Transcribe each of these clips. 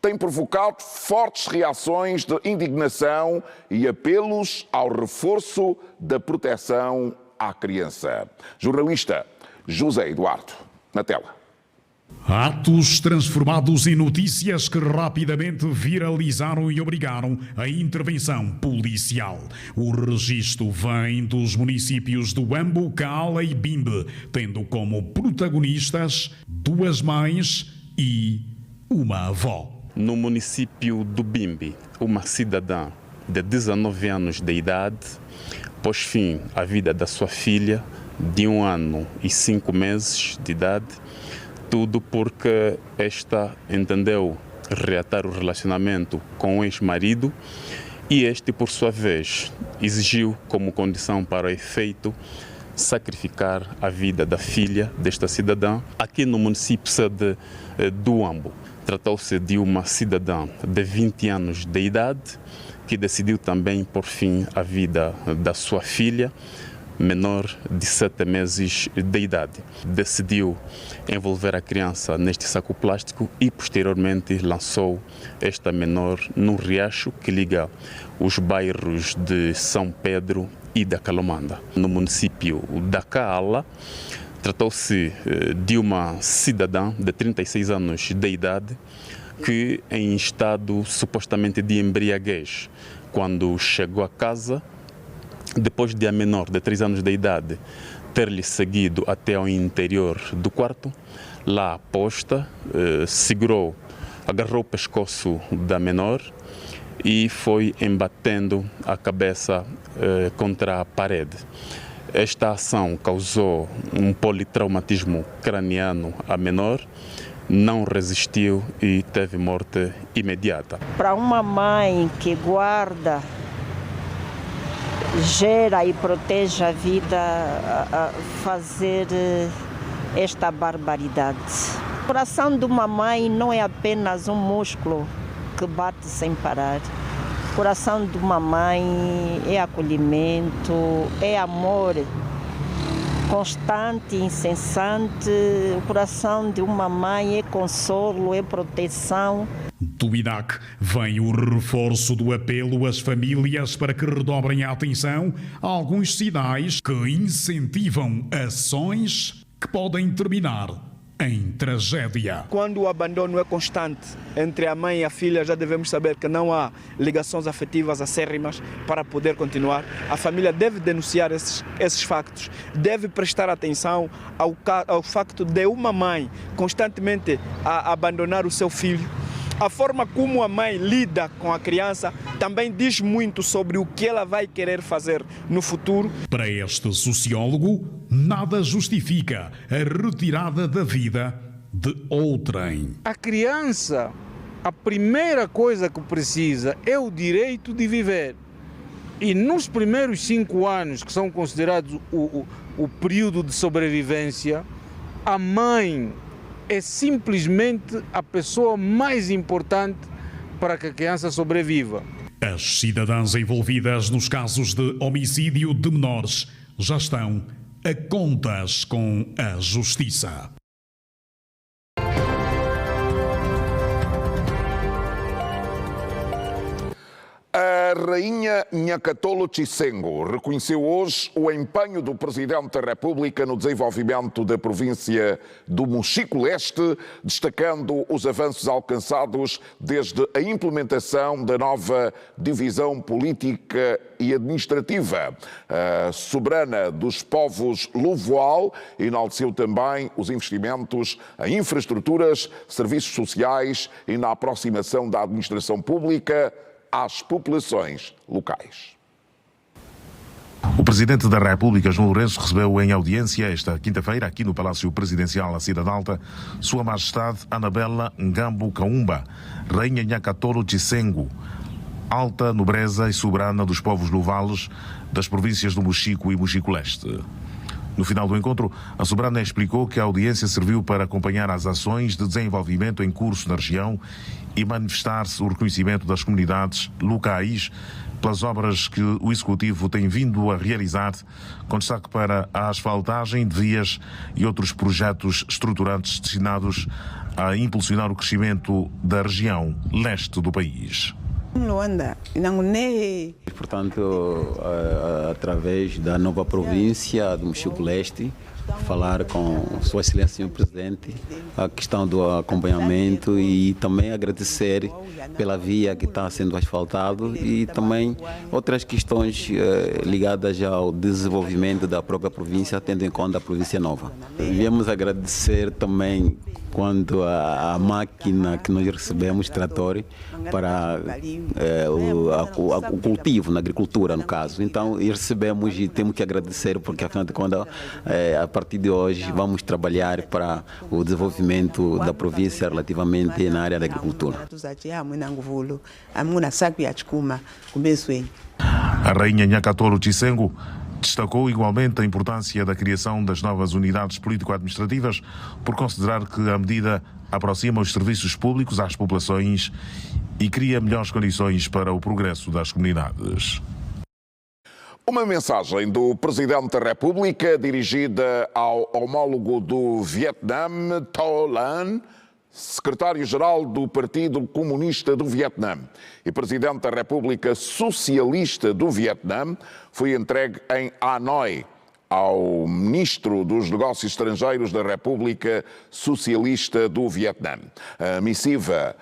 tem provocado fortes reações de indignação e apelos ao reforço da proteção à criança. Jornalista José Eduardo, na tela. Atos transformados em notícias que rapidamente viralizaram e obrigaram a intervenção policial. O registro vem dos municípios do Huambo, Cala e Bimbe, tendo como protagonistas duas mães e uma avó. No município do Bimbe, uma cidadã de 19 anos de idade pôs fim à vida da sua filha de 1 ano e 5 meses de idade, tudo porque esta entendeu reatar o relacionamento com o ex-marido e este, por sua vez, exigiu como condição para o efeito sacrificar a vida da filha desta cidadã aqui no município do Huambo. Tratou-se de uma cidadã de 20 anos de idade que decidiu também pôr fim à vida da sua filha, menor de 7 meses de idade. Decidiu envolver a criança neste saco plástico e posteriormente lançou esta menor num riacho que liga os bairros de São Pedro e da Calomanda. No município da Cala, tratou-se de uma cidadã de 36 anos de idade que, em estado supostamente de embriaguez, quando chegou a casa, depois de a menor de 3 anos de idade ter-lhe seguido até ao interior do quarto, lá aposta, agarrou o pescoço da menor e foi embatendo a cabeça contra a parede. Esta ação causou um politraumatismo craniano à menor, não resistiu e teve morte imediata. Para uma mãe que guarda, gera e protege a vida, a fazer esta barbaridade. O coração de uma mãe não é apenas um músculo que bate sem parar. O coração de uma mãe é acolhimento, é amor constante, incessante. O coração de uma mãe é consolo, é proteção. Do IDAC vem o reforço do apelo às famílias para que redobrem a atenção a alguns sinais que incentivam ações que podem terminar em tragédia. Quando o abandono é constante entre a mãe e a filha, já devemos saber que não há ligações afetivas acérrimas para poder continuar. A família deve denunciar esses factos, deve prestar atenção ao facto de uma mãe constantemente abandonar o seu filho. A forma como a mãe lida com a criança também diz muito sobre o que ela vai querer fazer no futuro. Para este sociólogo, nada justifica a retirada da vida de outrem. A criança, a primeira coisa que precisa é o direito de viver. E nos primeiros 5 anos, que são considerados o período de sobrevivência, a mãe é simplesmente a pessoa mais importante para que a criança sobreviva. As cidadãs envolvidas nos casos de homicídio de menores já estão a contas com a justiça. A rainha Nhakatolo Chisengo reconheceu hoje o empenho do Presidente da República no desenvolvimento da província do Mochico-Leste, destacando os avanços alcançados desde a implementação da nova divisão política e administrativa. A soberana dos povos Luvoal enalteceu também os investimentos em infraestruturas, serviços sociais e na aproximação da administração pública às populações locais. O Presidente da República, João Lourenço, recebeu em audiência esta quinta-feira, aqui no Palácio Presidencial, na Cidade Alta, Sua Majestade Anabela Ngambo Kaumba, Rainha Nhakatolo Chisengo, alta nobreza e soberana dos povos luvales das províncias do Mochico e Mochico-Leste. No final do encontro, a soberana explicou que a audiência serviu para acompanhar as ações de desenvolvimento em curso na região e manifestar-se o reconhecimento das comunidades locais pelas obras que o Executivo tem vindo a realizar, com destaque para a asfaltagem de vias e outros projetos estruturantes destinados a impulsionar o crescimento da região leste do país. Portanto, através da nova província do Mochico-Leste, falar com Sua Excelência Senhor Presidente a questão do acompanhamento e também agradecer pela via que está sendo asfaltado e também outras questões ligadas ao desenvolvimento da própria província, tendo em conta a província nova. Viemos agradecer também quanto à máquina que nós recebemos, trator, para o cultivo, na agricultura, no caso. Então, recebemos e temos que agradecer, porque, afinal de contas, a partir de hoje, vamos trabalhar para o desenvolvimento da província relativamente na área da agricultura. A rainha Nhakatolo Chisengo destacou igualmente a importância da criação das novas unidades político-administrativas, por considerar que a medida aproxima os serviços públicos às populações e cria melhores condições para o progresso das comunidades. Uma mensagem do Presidente da República dirigida ao homólogo do Vietnã, To Lan, secretário-geral do Partido Comunista do Vietnã e Presidente da República Socialista do Vietnã, foi entregue em Hanoi ao Ministro dos Negócios Estrangeiros da República Socialista do Vietnã. A missiva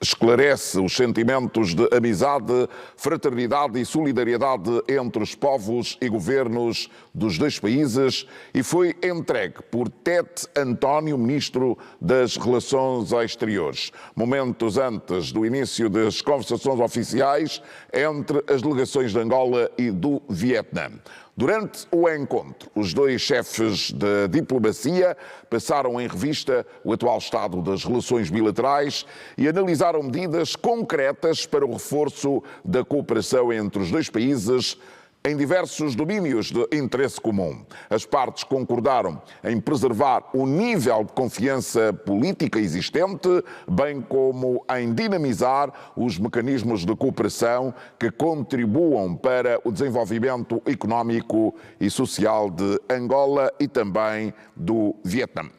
esclarece os sentimentos de amizade, fraternidade e solidariedade entre os povos e governos dos dois países e foi entregue por Tete António, Ministro das Relações Exteriores, momentos antes do início das conversações oficiais entre as delegações de Angola e do Vietnã. Durante o encontro, os dois chefes de diplomacia passaram em revista o atual estado das relações bilaterais e analisaram medidas concretas para o reforço da cooperação entre os dois países em diversos domínios de interesse comum. As partes concordaram em preservar o nível de confiança política existente, bem como em dinamizar os mecanismos de cooperação que contribuam para o desenvolvimento económico e social de Angola e também do Vietnã.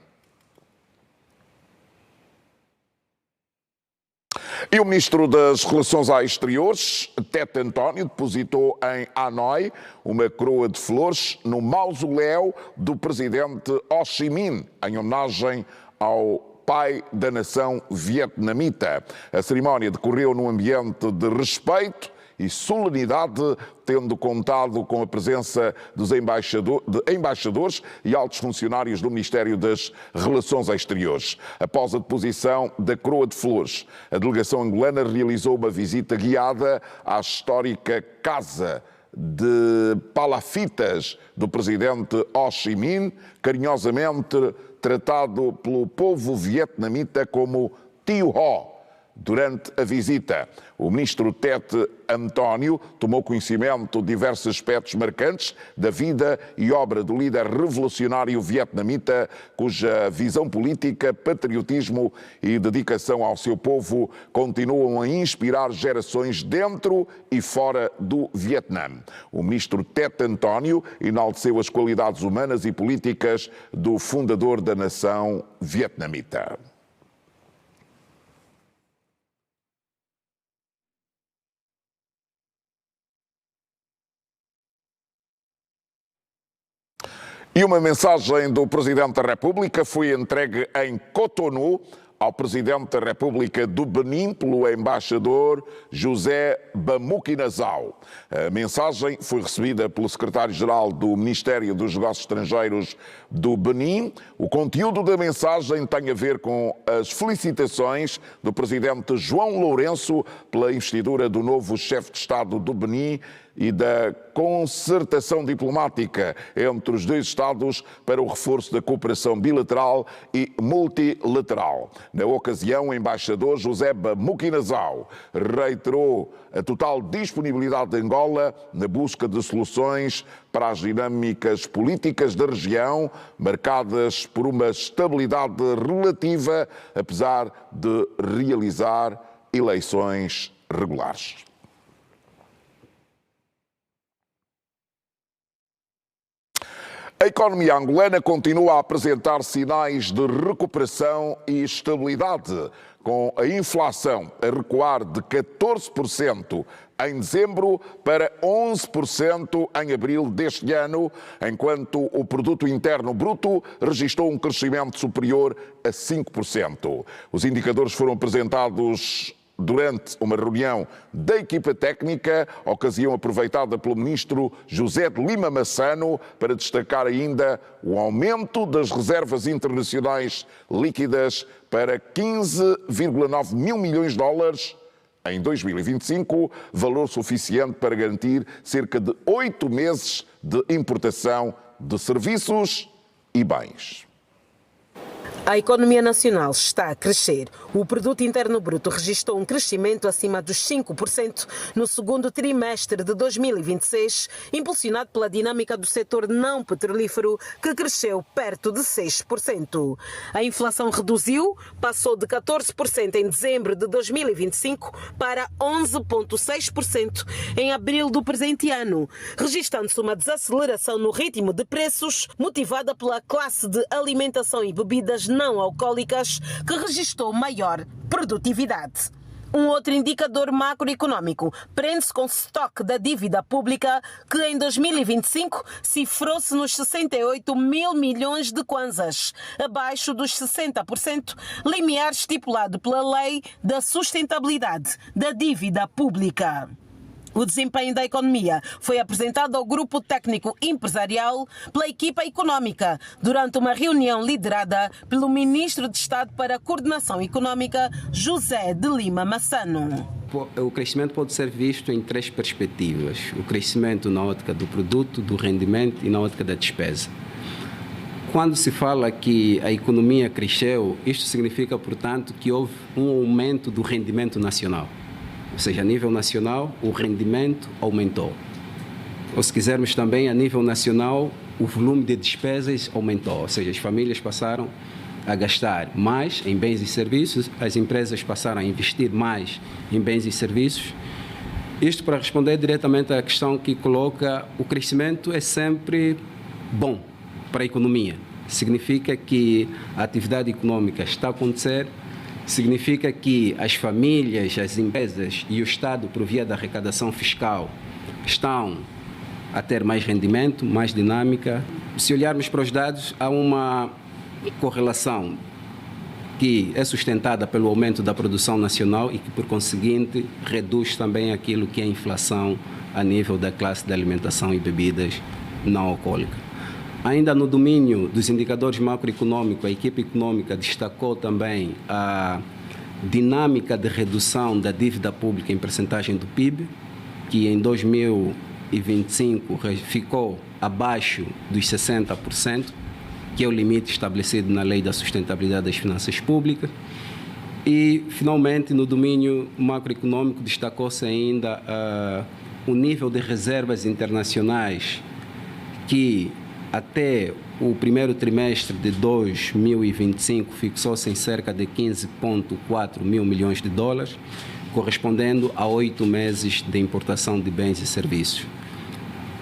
E o Ministro das Relações Exteriores, Tete António, depositou em Hanoi uma coroa de flores no mausoléu do presidente Ho Chi Minh, em homenagem ao pai da nação vietnamita. A cerimónia decorreu num ambiente de respeito e solenidade, tendo contado com a presença dos embaixadores e altos funcionários do Ministério das Relações Exteriores. Após a deposição da coroa de flores, a delegação angolana realizou uma visita guiada à histórica Casa de Palafitas do presidente Ho Chi Minh, carinhosamente tratado pelo povo vietnamita como Tio Ho. Durante a visita, o ministro Tete António tomou conhecimento de diversos aspectos marcantes da vida e obra do líder revolucionário vietnamita, cuja visão política, patriotismo e dedicação ao seu povo continuam a inspirar gerações dentro e fora do Vietnã. O ministro Tete António enalteceu as qualidades humanas e políticas do fundador da nação vietnamita. E uma mensagem do Presidente da República foi entregue em Cotonou ao Presidente da República do Benin pelo embaixador José Bamuquinazau. A mensagem foi recebida pelo secretário-geral do Ministério dos Negócios Estrangeiros do Benin. O conteúdo da mensagem tem a ver com as felicitações do Presidente João Lourenço pela investidura do novo chefe de Estado do Benin e da concertação diplomática entre os dois Estados para o reforço da cooperação bilateral e multilateral. Na ocasião, o embaixador José Bamuquinazau reiterou a total disponibilidade de Angola na busca de soluções para as dinâmicas políticas da região, marcadas por uma estabilidade relativa, apesar de realizar eleições regulares. A economia angolana continua a apresentar sinais de recuperação e estabilidade, com a inflação a recuar de 14% em dezembro para 11% em abril deste ano, enquanto o Produto Interno Bruto registrou um crescimento superior a 5%. Os indicadores foram apresentados durante uma reunião da equipa técnica, ocasião aproveitada pelo ministro José de Lima Massano para destacar ainda o aumento das reservas internacionais líquidas para 15,9 mil milhões de dólares em 2025, valor suficiente para garantir cerca de 8 meses de importação de serviços e bens. A economia nacional está a crescer. O Produto Interno Bruto registrou um crescimento acima dos 5% no segundo trimestre de 2026, impulsionado pela dinâmica do setor não petrolífero, que cresceu perto de 6%. A inflação reduziu, passou de 14% em dezembro de 2025 para 11,6% em abril do presente ano, registrando-se uma desaceleração no ritmo de preços, motivada pela classe de alimentação e bebidas não alcoólicas, que registrou maior produtividade. Um outro indicador macroeconômico prende-se com o estoque da dívida pública, que em 2025 cifrou-se nos 68 mil milhões de kwanzas, abaixo dos 60%, limiar estipulado pela Lei da Sustentabilidade da Dívida Pública. O desempenho da economia foi apresentado ao Grupo Técnico Empresarial pela equipa econômica durante uma reunião liderada pelo Ministro de Estado para a Coordenação Econômica, José de Lima Massano. O crescimento pode ser visto em três perspectivas: o crescimento na ótica do produto, do rendimento e na ótica da despesa. Quando se fala que a economia cresceu, isto significa, portanto, que houve um aumento do rendimento nacional. Ou seja, a nível nacional, o rendimento aumentou. Ou se quisermos também, a nível nacional, o volume de despesas aumentou. Ou seja, as famílias passaram a gastar mais em bens e serviços, as empresas passaram a investir mais em bens e serviços. Isto para responder diretamente à questão que coloca: o crescimento é sempre bom para a economia. Significa que a atividade econômica está a acontecer, significa que as famílias, as empresas e o Estado, por via da arrecadação fiscal, estão a ter mais rendimento, mais dinâmica. Se olharmos para os dados, há uma correlação que é sustentada pelo aumento da produção nacional e que, por conseguinte, reduz também aquilo que é a inflação a nível da classe de alimentação e bebidas não alcoólicas. Ainda no domínio dos indicadores macroeconômicos, a equipe econômica destacou também a dinâmica de redução da dívida pública em percentagem do PIB, que em 2025 ficou abaixo dos 60%, que é o limite estabelecido na Lei da Sustentabilidade das Finanças Públicas. E, finalmente, no domínio macroeconômico, destacou-se ainda o nível de reservas internacionais, que até o primeiro trimestre de 2025 fixou-se em cerca de 15,4 mil milhões de dólares, correspondendo a 8 meses de importação de bens e serviços.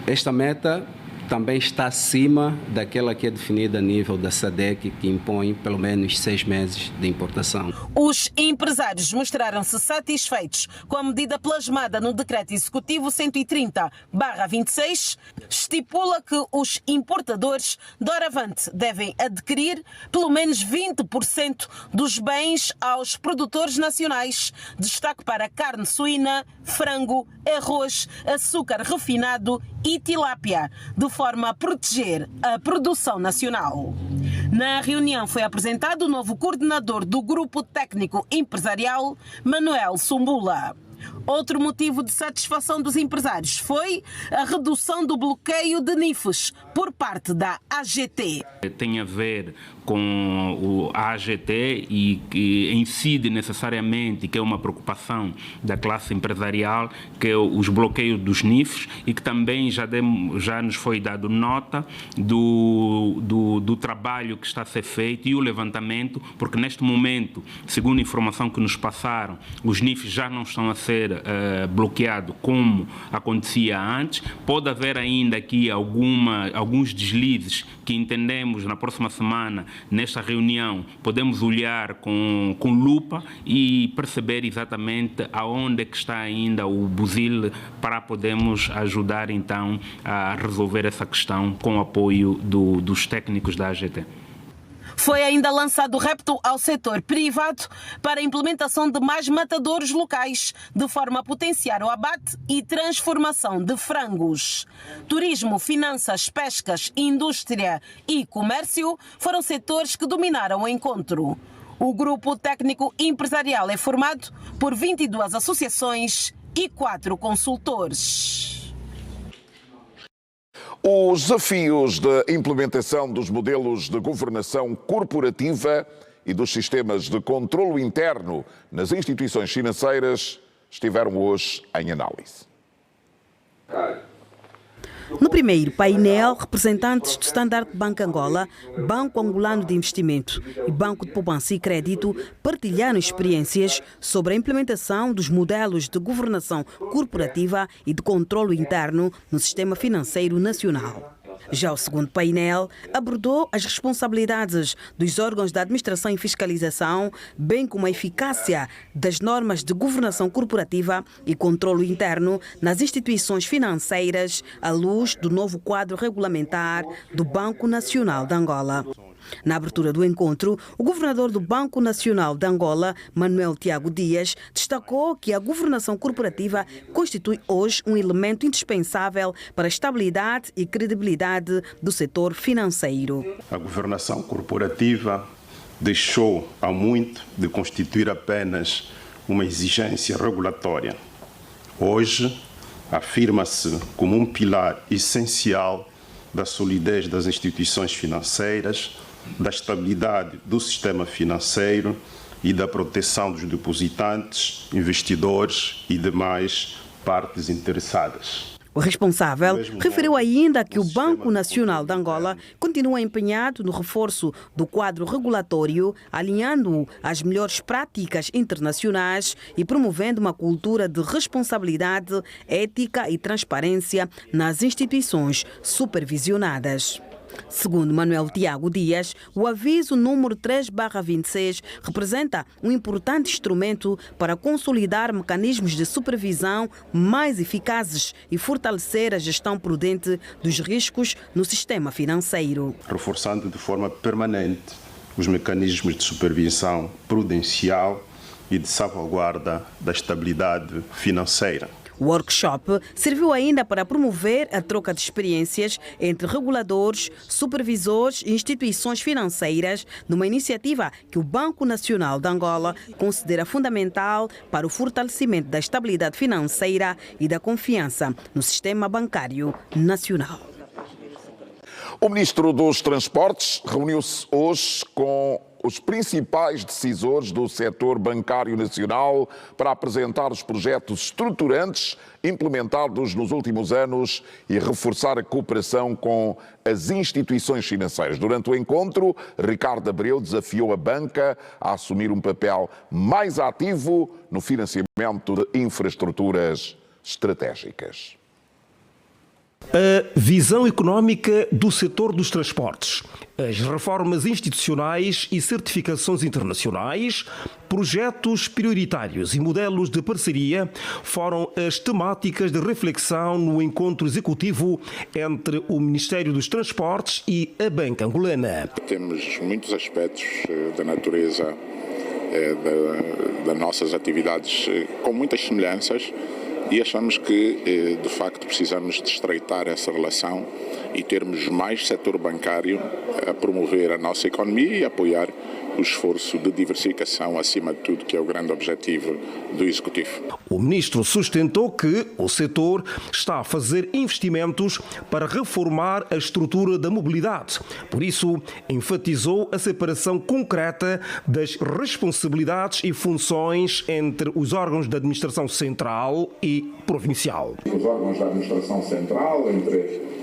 Esta meta também está acima daquela que é definida a nível da SADC, que impõe pelo menos 6 meses de importação. Os empresários mostraram-se satisfeitos com a medida plasmada no Decreto Executivo 130/26, estipula que os importadores, doravante, devem adquirir pelo menos 20% dos bens aos produtores nacionais. Destaque para carne suína, frango, arroz, açúcar refinado e tilápia, de forma a proteger a produção nacional. Na reunião foi apresentado o novo coordenador do Grupo Técnico Empresarial, Manuel Sumbula. Outro motivo de satisfação dos empresários foi a redução do bloqueio de NIFs por parte da AGT. Tem a ver com a AGT e que incide necessariamente, que é uma preocupação da classe empresarial, que é os bloqueios dos NIFs, e que também já nos foi dado nota do trabalho que está a ser feito e o levantamento, porque neste momento, segundo a informação que nos passaram, os NIFs já não estão a ser ser bloqueado como acontecia antes. Pode haver ainda aqui alguns deslizes que entendemos na próxima semana, nesta reunião, podemos olhar com lupa e perceber exatamente aonde é que está ainda o buzil para podermos ajudar então a resolver essa questão com o apoio dos técnicos da AGT. Foi ainda lançado repto ao setor privado para a implementação de mais matadouros locais, de forma a potenciar o abate e transformação de frangos. Turismo, finanças, pescas, indústria e comércio foram setores que dominaram o encontro. O grupo técnico empresarial é formado por 22 associações e 4 consultores. Os desafios da implementação dos modelos de governação corporativa e dos sistemas de controlo interno nas instituições financeiras estiveram hoje em análise. No primeiro painel, representantes do Standard Bank Angola, Banco Angolano de Investimento e Banco de Poupança e Crédito partilharam experiências sobre a implementação dos modelos de governação corporativa e de controlo interno no sistema financeiro nacional. Já o segundo painel abordou as responsabilidades dos órgãos da administração e fiscalização, bem como a eficácia das normas de governação corporativa e controlo interno nas instituições financeiras à luz do novo quadro regulamentar do Banco Nacional de Angola. Na abertura do encontro, o governador do Banco Nacional de Angola, Manuel Tiago Dias, destacou que a governação corporativa constitui hoje um elemento indispensável para a estabilidade e credibilidade do setor financeiro. A governação corporativa deixou há muito de constituir apenas uma exigência regulatória. Hoje, afirma-se como um pilar essencial da solidez das instituições financeiras, da estabilidade do sistema financeiro e da proteção dos depositantes, investidores e demais partes interessadas. O responsável referiu ainda que o Banco Nacional de Angola continua empenhado no reforço do quadro regulatório, alinhando-o às melhores práticas internacionais e promovendo uma cultura de responsabilidade, ética e transparência nas instituições supervisionadas. Segundo Manuel Tiago Dias, o aviso número 3/26 representa um importante instrumento para consolidar mecanismos de supervisão mais eficazes e fortalecer a gestão prudente dos riscos no sistema financeiro. Reforçando de forma permanente os mecanismos de supervisão prudencial e de salvaguarda da estabilidade financeira. O workshop serviu ainda para promover a troca de experiências entre reguladores, supervisores e instituições financeiras, numa iniciativa que o Banco Nacional de Angola considera fundamental para o fortalecimento da estabilidade financeira e da confiança no sistema bancário nacional. O Ministro dos Transportes reuniu-se hoje com os principais decisores do setor bancário nacional para apresentar os projetos estruturantes implementados nos últimos anos e reforçar a cooperação com as instituições financeiras. Durante o encontro, Ricardo Abreu desafiou a banca a assumir um papel mais ativo no financiamento de infraestruturas estratégicas. A visão económica do setor dos transportes, as reformas institucionais e certificações internacionais, projetos prioritários e modelos de parceria foram as temáticas de reflexão no encontro executivo entre o Ministério dos Transportes e a Banca Angolana. Temos muitos aspectos da natureza das nossas atividades com muitas semelhanças. E achamos que, de facto, precisamos de estreitar essa relação e termos mais setor bancário a promover a nossa economia e apoiar o esforço de diversificação, acima de tudo, que é o grande objetivo do Executivo. O ministro sustentou que o setor está a fazer investimentos para reformar a estrutura da mobilidade. Por isso, enfatizou a separação concreta das responsabilidades e funções entre os órgãos da administração central e provincial. Os órgãos da administração central, entre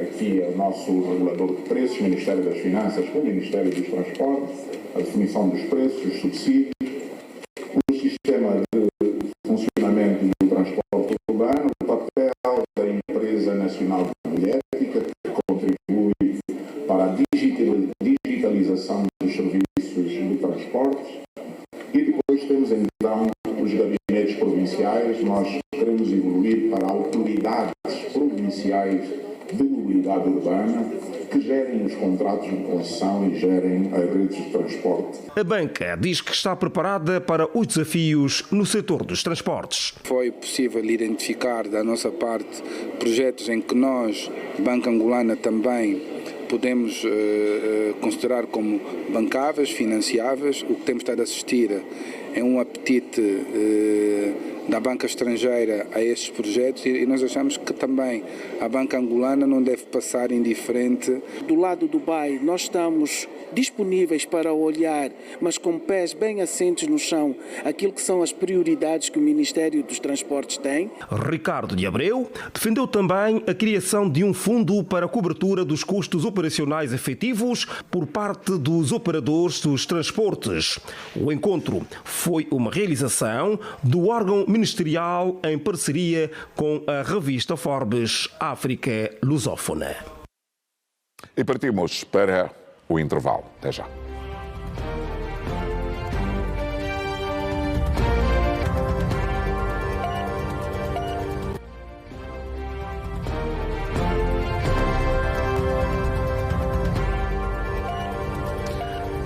aqui é o nosso regulador de preços, Ministério das Finanças com o Ministério dos Transportes, a definição dos preços, os subsídios, o sistema de funcionamento transportes. E depois temos então os gabinetes provinciais. Nós queremos evoluir para autoridades provinciais de mobilidade urbana que gerem os contratos de concessão e gerem as redes de transporte. A banca diz que está preparada para os desafios no setor dos transportes. Foi possível identificar da nossa parte projetos em que nós, Banca Angolana, também podemos considerar como bancáveis, financiáveis. O que temos estado a assistir é um apetite da banca estrangeira a estes projetos e nós achamos que também a banca angolana não deve passar indiferente. Do lado do Dubai, nós estamos disponíveis para olhar, mas com pés bem assentos no chão, aquilo que são as prioridades que o Ministério dos Transportes tem. Ricardo de Abreu defendeu também a criação de um fundo para a cobertura dos custos operacionais efetivos por parte dos operadores dos transportes. O encontro foi uma realização do órgão ministerial em parceria com a revista Forbes África Lusófona. E partimos para o intervalo. Até já.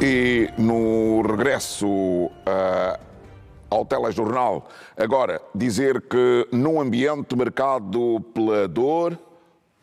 E no regresso ao telejornal, agora dizer que num ambiente marcado pela dor,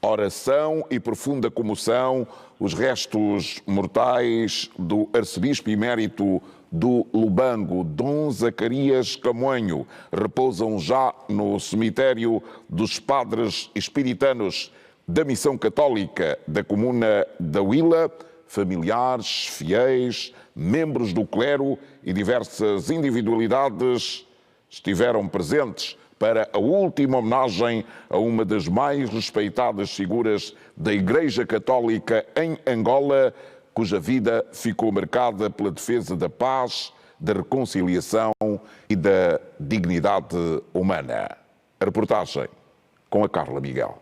oração e profunda comoção, os restos mortais do arcebispo emérito do Lubango, Dom Zacarias Camoenho, repousam já no cemitério dos padres espiritanos da Missão Católica da Comuna da Huila. Familiares, fiéis, membros do clero e diversas individualidades estiveram presentes para a última homenagem a uma das mais respeitadas figuras da Igreja Católica em Angola, cuja vida ficou marcada pela defesa da paz, da reconciliação e da dignidade humana. A reportagem com a Carla Miguel.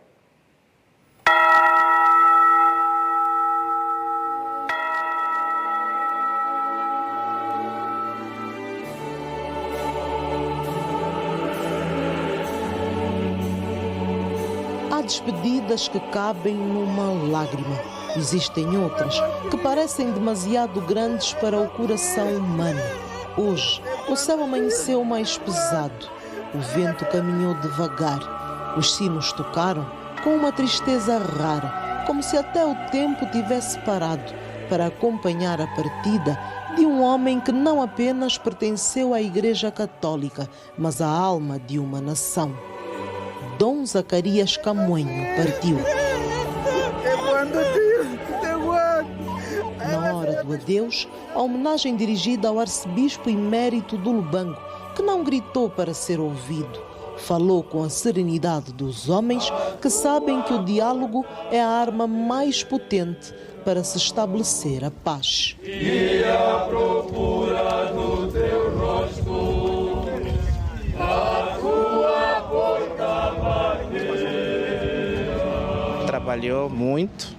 Há despedidas que cabem numa lágrima. Existem outras que parecem demasiado grandes para o coração humano. Hoje, o céu amanheceu mais pesado. O vento caminhou devagar. Os sinos tocaram com uma tristeza rara, como se até o tempo tivesse parado para acompanhar a partida de um homem que não apenas pertenceu à Igreja Católica, mas à alma de uma nação. Dom Zacarias Camoenho partiu. Na hora do adeus, a homenagem dirigida ao arcebispo emérito do Lubango, que não gritou para ser ouvido. Falou com a serenidade dos homens que sabem que o diálogo é a arma mais potente para se estabelecer a paz. E à procura do teu rosto, a tua porta bateu. Trabalhou muito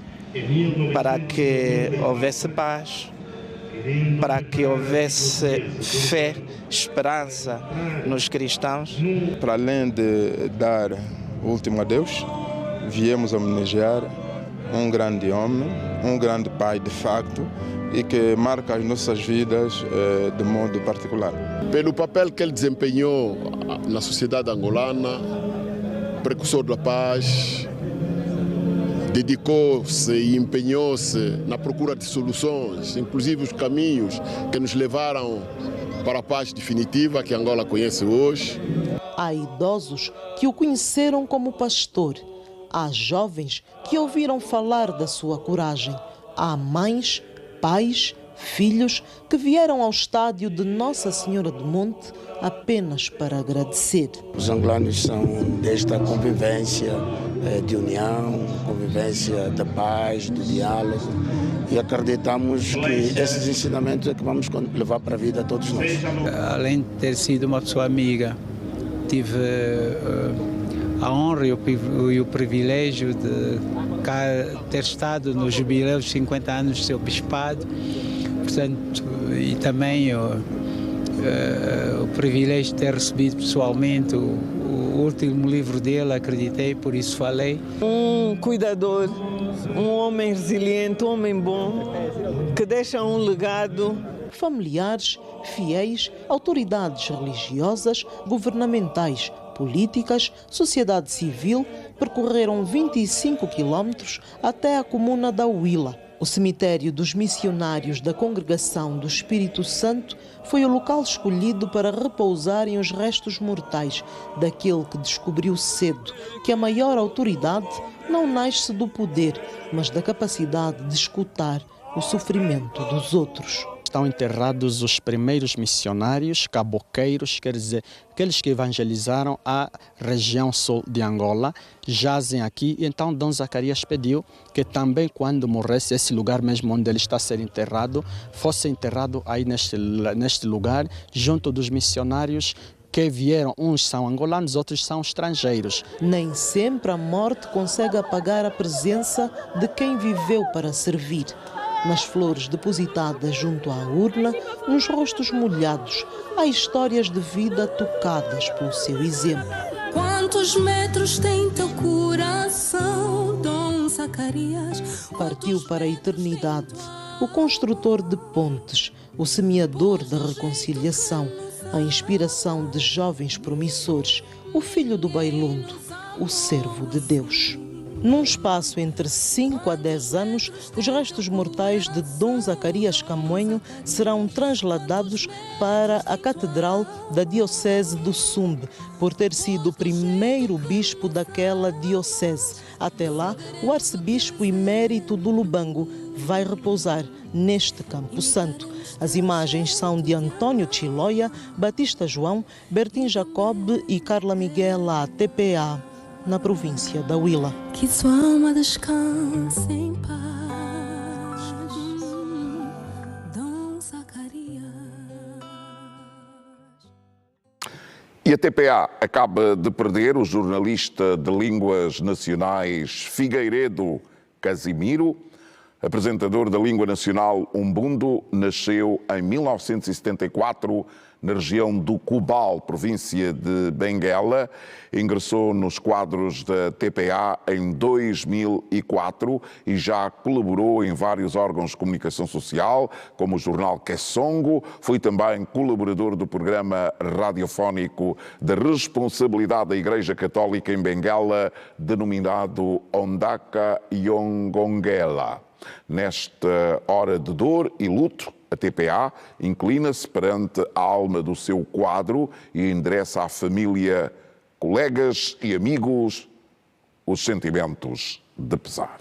para que houvesse paz, para que houvesse fé, esperança nos cristãos. Para além de dar o último adeus, viemos homenagear um grande homem, um grande pai de facto, e que marca as nossas vidas de modo particular. Pelo papel que ele desempenhou na sociedade angolana, precursor da paz, dedicou-se e empenhou-se na procura de soluções, inclusive os caminhos que nos levaram para a paz definitiva que Angola conhece hoje. Há idosos que o conheceram como pastor. Há jovens que ouviram falar da sua coragem. Há mães, pais, filhos que vieram ao estádio de Nossa Senhora do Monte apenas para agradecer. Os angolanos são desta convivência de união, convivência de paz, de diálogo, e acreditamos que esses ensinamentos é que vamos levar para a vida a todos nós. Além de ter sido uma pessoa amiga, tive a honra e o privilégio de ter estado no jubileu de 50 anos do seu bispado. portanto, e também o privilégio de ter recebido pessoalmente o último livro dele, acreditei, por isso falei. Um cuidador, um homem resiliente, um homem bom, que deixa um legado. Familiares, fiéis, autoridades religiosas, governamentais, políticas, sociedade civil percorreram 25 quilómetros até a comuna da Huila. O cemitério dos missionários da Congregação do Espírito Santo foi o local escolhido para repousarem os restos mortais daquele que descobriu cedo que a maior autoridade não nasce do poder, mas da capacidade de escutar o sofrimento dos outros. Estão enterrados os primeiros missionários caboqueiros, quer dizer, aqueles que evangelizaram a região sul de Angola, jazem aqui. E então Dom Zacarias pediu que também, quando morresse, esse lugar mesmo onde ele está a ser enterrado, fosse enterrado aí neste lugar, junto dos missionários que vieram. Uns são angolanos, outros são estrangeiros. Nem sempre a morte consegue apagar a presença de quem viveu para servir. Nas flores depositadas junto à urna, nos rostos molhados, há histórias de vida tocadas pelo seu exemplo. Quantos metros tem teu coração, Dom Zacarias? Partiu para a eternidade, o construtor de pontes, o semeador da reconciliação, a inspiração de jovens promissores, o filho do Bailundo, o servo de Deus. Num espaço entre 5 a 10 anos, os restos mortais de Dom Zacarias Camoenho serão transladados para a Catedral da Diocese do Sumbe, por ter sido o primeiro bispo daquela diocese. Até lá, o arcebispo emérito do Lubango vai repousar neste Campo Santo. As imagens são de Antônio Chiloia, Batista João, Bertim Jacob e Carla Miguela, TPA, na província da Huila. Que sua alma descanse em paz, Dom Zacarias. E a TPA acaba de perder o jornalista de línguas nacionais Figueiredo Casimiro. Apresentador da língua nacional Umbundo, nasceu em 1974 na região do Cubal, província de Benguela. Ingressou nos quadros da TPA em 2004 e já colaborou em vários órgãos de comunicação social, como o jornal Kessongo. Foi também colaborador do programa radiofónico de responsabilidade da Igreja Católica em Benguela, denominado Ondaka Yongongela. Nesta hora de dor e luto, a TPA inclina-se perante a alma do seu quadro e endereça à família, colegas e amigos os sentimentos de pesar.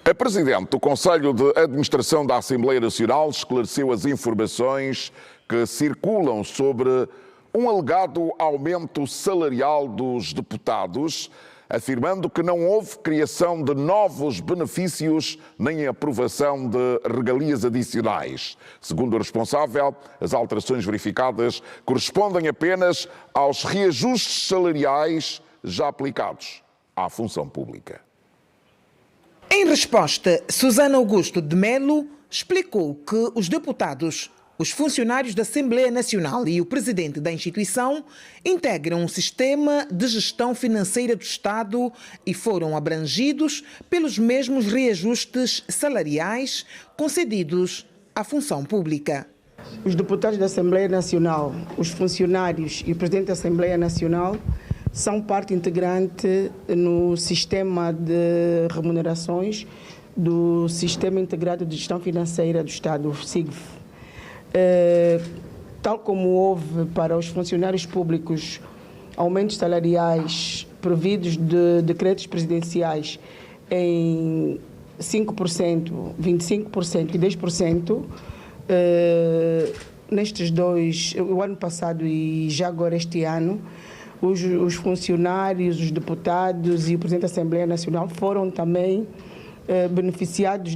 A Presidente do Conselho de Administração da Assembleia Nacional esclareceu as informações que circulam sobre um alegado aumento salarial dos deputados, afirmando que não houve criação de novos benefícios nem aprovação de regalias adicionais. Segundo o responsável, as alterações verificadas correspondem apenas aos reajustes salariais já aplicados à função pública. Em resposta, Susana Augusto de Melo explicou que os deputados, os funcionários da Assembleia Nacional e o presidente da instituição integram um sistema de gestão financeira do Estado e foram abrangidos pelos mesmos reajustes salariais concedidos à função pública. Os deputados da Assembleia Nacional, os funcionários e o presidente da Assembleia Nacional são parte integrante no sistema de remunerações do Sistema Integrado de Gestão Financeira do Estado, SIGF. Tal como houve para os funcionários públicos aumentos salariais providos de decretos presidenciais em 5%, 25% e 10%, nestes dois, o ano passado e já agora este ano, os funcionários, os deputados e o presidente da Assembleia Nacional foram também beneficiados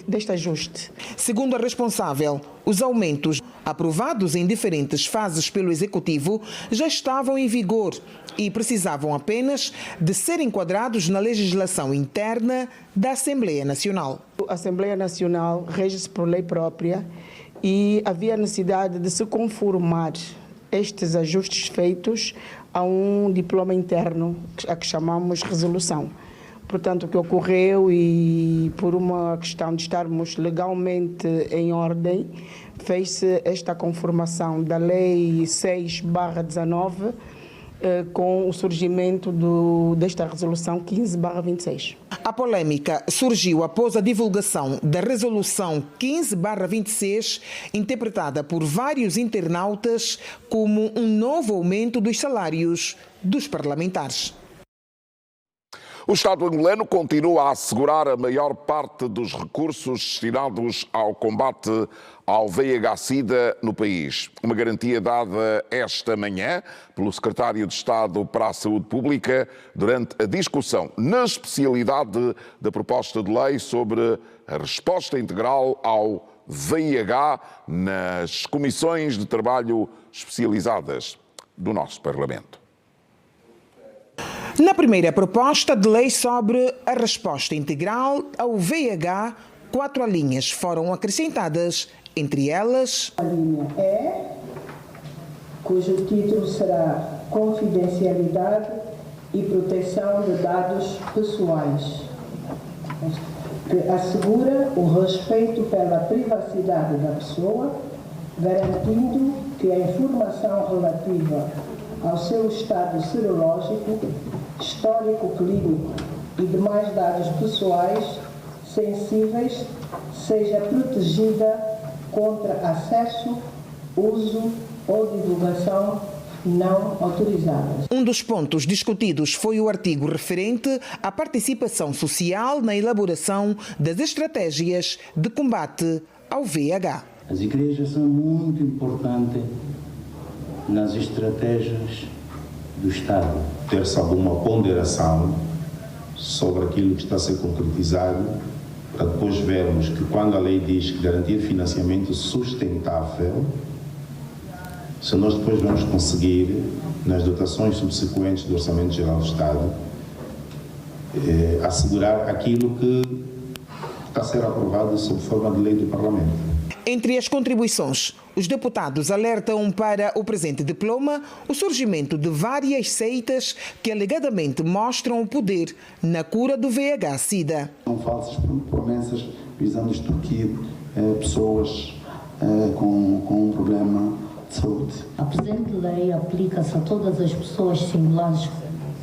deste ajuste. Segundo a responsável, os aumentos aprovados em diferentes fases pelo Executivo já estavam em vigor e precisavam apenas de ser enquadrados na legislação interna da Assembleia Nacional. A Assembleia Nacional rege-se por lei própria e havia necessidade de se conformar estes ajustes feitos a um diploma interno, a que chamamos resolução. Portanto, o que ocorreu, e por uma questão de estarmos legalmente em ordem, fez-se esta conformação da Lei 6/19 com o surgimento desta Resolução 15/26. A polêmica surgiu após a divulgação da Resolução 15/26, interpretada por vários internautas como um novo aumento dos salários dos parlamentares. O Estado angolano continua a assegurar a maior parte dos recursos destinados ao combate ao VIH-Sida no país. Uma garantia dada esta manhã pelo Secretário de Estado para a Saúde Pública durante a discussão na especialidade da proposta de lei sobre a resposta integral ao VIH nas comissões de trabalho especializadas do nosso Parlamento. Na primeira proposta de lei sobre a resposta integral ao VIH, 4 linhas foram acrescentadas, entre elas a linha E, cujo título será Confidencialidade e Proteção de Dados Pessoais, que assegura o respeito pela privacidade da pessoa, garantindo que a informação relativa ao seu estado serológico, histórico clínico e demais dados pessoais sensíveis seja protegida contra acesso, uso ou divulgação não autorizadas. Um dos pontos discutidos foi o artigo referente à participação social na elaboração das estratégias de combate ao VIH. As igrejas são muito importantes nas estratégias do Estado. Ter-se alguma ponderação sobre aquilo que está a ser concretizado, para depois vermos que quando a lei diz que garantir financiamento sustentável, se nós depois vamos conseguir, nas dotações subsequentes do Orçamento Geral do Estado, assegurar aquilo que está a ser aprovado sob forma de lei do Parlamento. Entre as contribuições, os deputados alertam para o presente diploma o surgimento de várias seitas que alegadamente mostram o poder na cura do VIH-Sida. São falsas promessas visando extorquir pessoas com um problema de saúde. A presente lei aplica-se a todas as pessoas singulares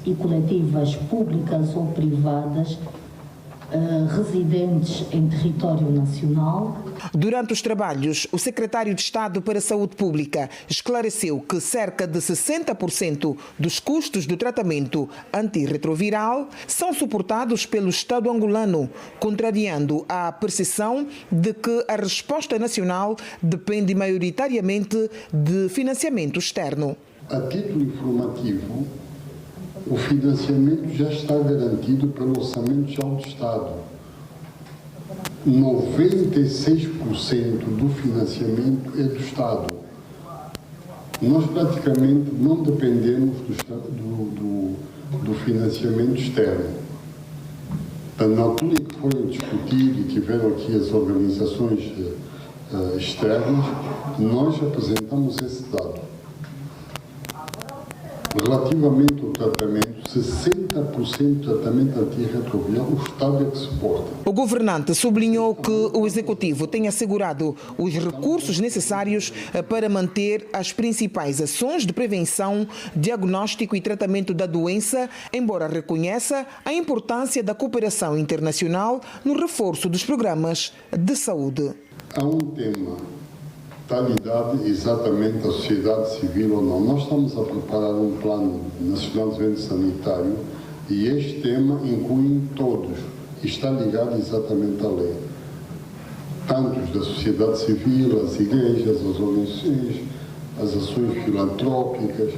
e coletivas, públicas ou privadas, residentes em território nacional. Durante os trabalhos, o secretário de Estado para a Saúde Pública esclareceu que cerca de 60% dos custos do tratamento antirretroviral são suportados pelo Estado angolano, contrariando a percepção de que a resposta nacional depende maioritariamente de financiamento externo. A título informativo, o financiamento já está garantido pelo Orçamento Geral do Estado. 96% do financiamento é do Estado. Nós praticamente não dependemos do financiamento externo. Na altura em que foi discutido e tiveram aqui as organizações externas, nós apresentamos esse dado. Relativamente ao tratamento, 60% do tratamento antirretroviral o Estado é que suporta. O governante sublinhou que o Executivo tem assegurado os recursos necessários para manter as principais ações de prevenção, diagnóstico e tratamento da doença, embora reconheça a importância da cooperação internacional no reforço dos programas de saúde. Há um tema. Está ligado exatamente à sociedade civil ou não. Nós estamos a preparar um plano nacional de desenvolvimento sanitário e este tema inclui todos e está ligado exatamente à lei. Tanto os da sociedade civil, as igrejas, as organizações, as ações filantrópicas,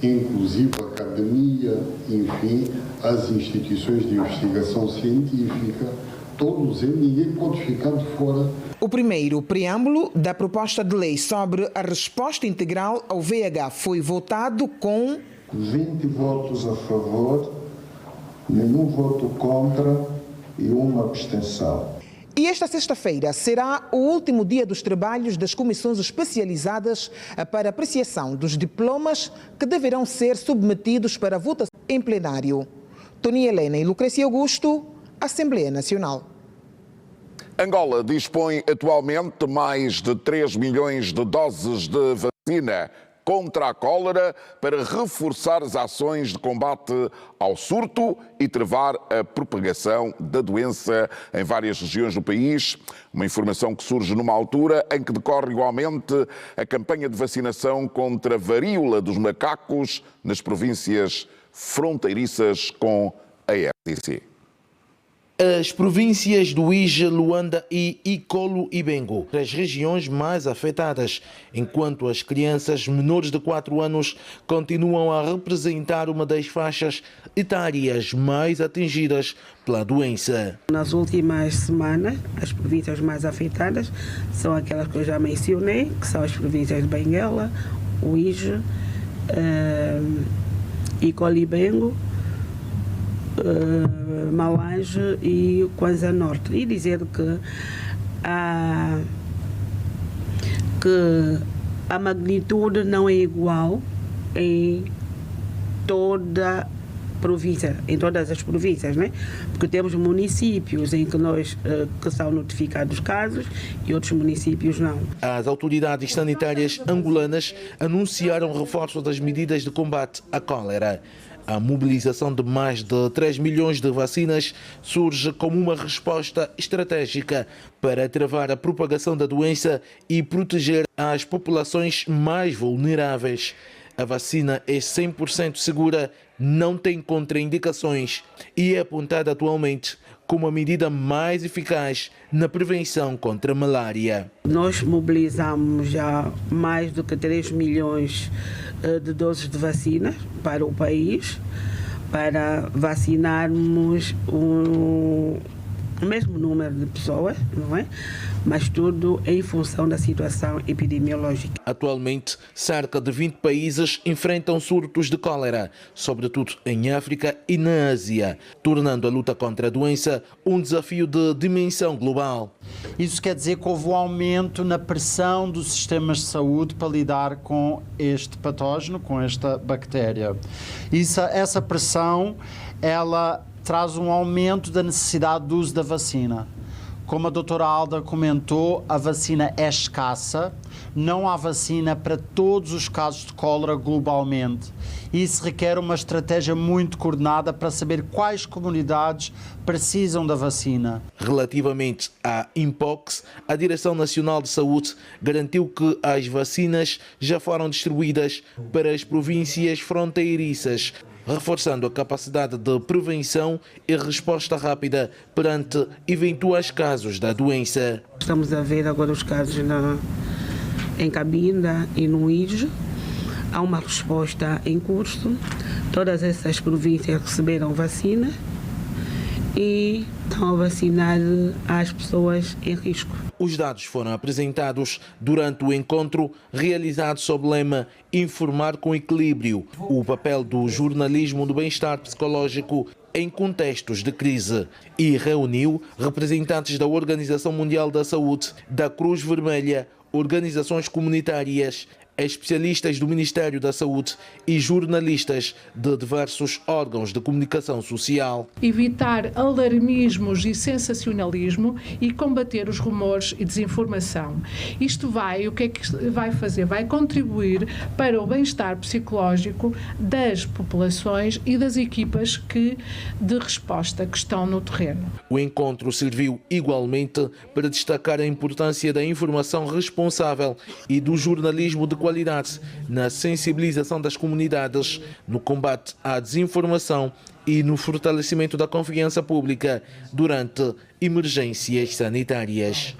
inclusive a academia, enfim, as instituições de investigação científica, todos eles, ninguém pode ficar de fora. O primeiro preâmbulo da proposta de lei sobre a resposta integral ao VIH foi votado com 20 votos a favor, nenhum voto contra e uma abstenção. E esta sexta-feira será o último dia dos trabalhos das comissões especializadas para apreciação dos diplomas que deverão ser submetidos para votação em plenário. Tony Helena e Lucrécia Augusto, Assembleia Nacional. Angola dispõe atualmente de mais de 3 milhões de doses de vacina contra a cólera para reforçar as ações de combate ao surto e travar a propagação da doença em várias regiões do país. Uma informação que surge numa altura em que decorre igualmente a campanha de vacinação contra a varíola dos macacos nas províncias fronteiriças com a RDC. As províncias do Ije, Luanda e Icolo e Bengo, as regiões mais afetadas, enquanto as crianças menores de 4 anos continuam a representar uma das faixas etárias mais atingidas pela doença. Nas últimas semanas, as províncias mais afetadas são aquelas que eu já mencionei, que são as províncias de Benguela, o Ije, Icolo e Bengo, Malange e Kwanza Norte, e dizer que a magnitude não é igual em toda província, em todas as províncias, né? Porque temos municípios em que que são notificados casos e outros municípios não. As autoridades sanitárias angolanas anunciaram reforço das medidas de combate à cólera. A mobilização de mais de 3 milhões de vacinas surge como uma resposta estratégica para travar a propagação da doença e proteger as populações mais vulneráveis. A vacina é 100% segura, não tem contraindicações e é apontada atualmente como a medida mais eficaz na prevenção contra a malária. Nós mobilizamos já mais do que 3 milhões de doses de vacina para o país, para vacinarmos o mesmo número de pessoas, não é? Mas tudo em função da situação epidemiológica. Atualmente, cerca de 20 países enfrentam surtos de cólera, sobretudo em África e na Ásia, tornando a luta contra a doença um desafio de dimensão global. Isso quer dizer que houve um aumento na pressão dos sistemas de saúde para lidar com este patógeno, com esta bactéria. Essa pressão, ela traz um aumento da necessidade do uso da vacina. Como a doutora Alda comentou, a vacina é escassa, não há vacina para todos os casos de cólera globalmente. Isso requer uma estratégia muito coordenada para saber quais comunidades precisam da vacina. Relativamente à Impox, a Direção Nacional de Saúde garantiu que as vacinas já foram distribuídas para as províncias fronteiriças, reforçando a capacidade de prevenção e resposta rápida perante eventuais casos da doença. Estamos a ver agora os casos em Cabinda e no Ije. Há uma resposta em curso. Todas essas províncias receberam vacina e estão a vacinar as pessoas em risco. Os dados foram apresentados durante o encontro realizado sob o lema Informar com Equilíbrio, o papel do jornalismo do bem-estar psicológico em contextos de crise, e reuniu representantes da Organização Mundial da Saúde, da Cruz Vermelha, organizações comunitárias, especialistas do Ministério da Saúde e jornalistas de diversos órgãos de comunicação social. Evitar alarmismos e sensacionalismo e combater os rumores e desinformação. O que é que vai fazer? Vai contribuir para o bem-estar psicológico das populações e das equipas de resposta que estão no terreno. O encontro serviu igualmente para destacar a importância da informação responsável e do jornalismo de qualidade na sensibilização das comunidades, no combate à desinformação e no fortalecimento da confiança pública durante emergências sanitárias.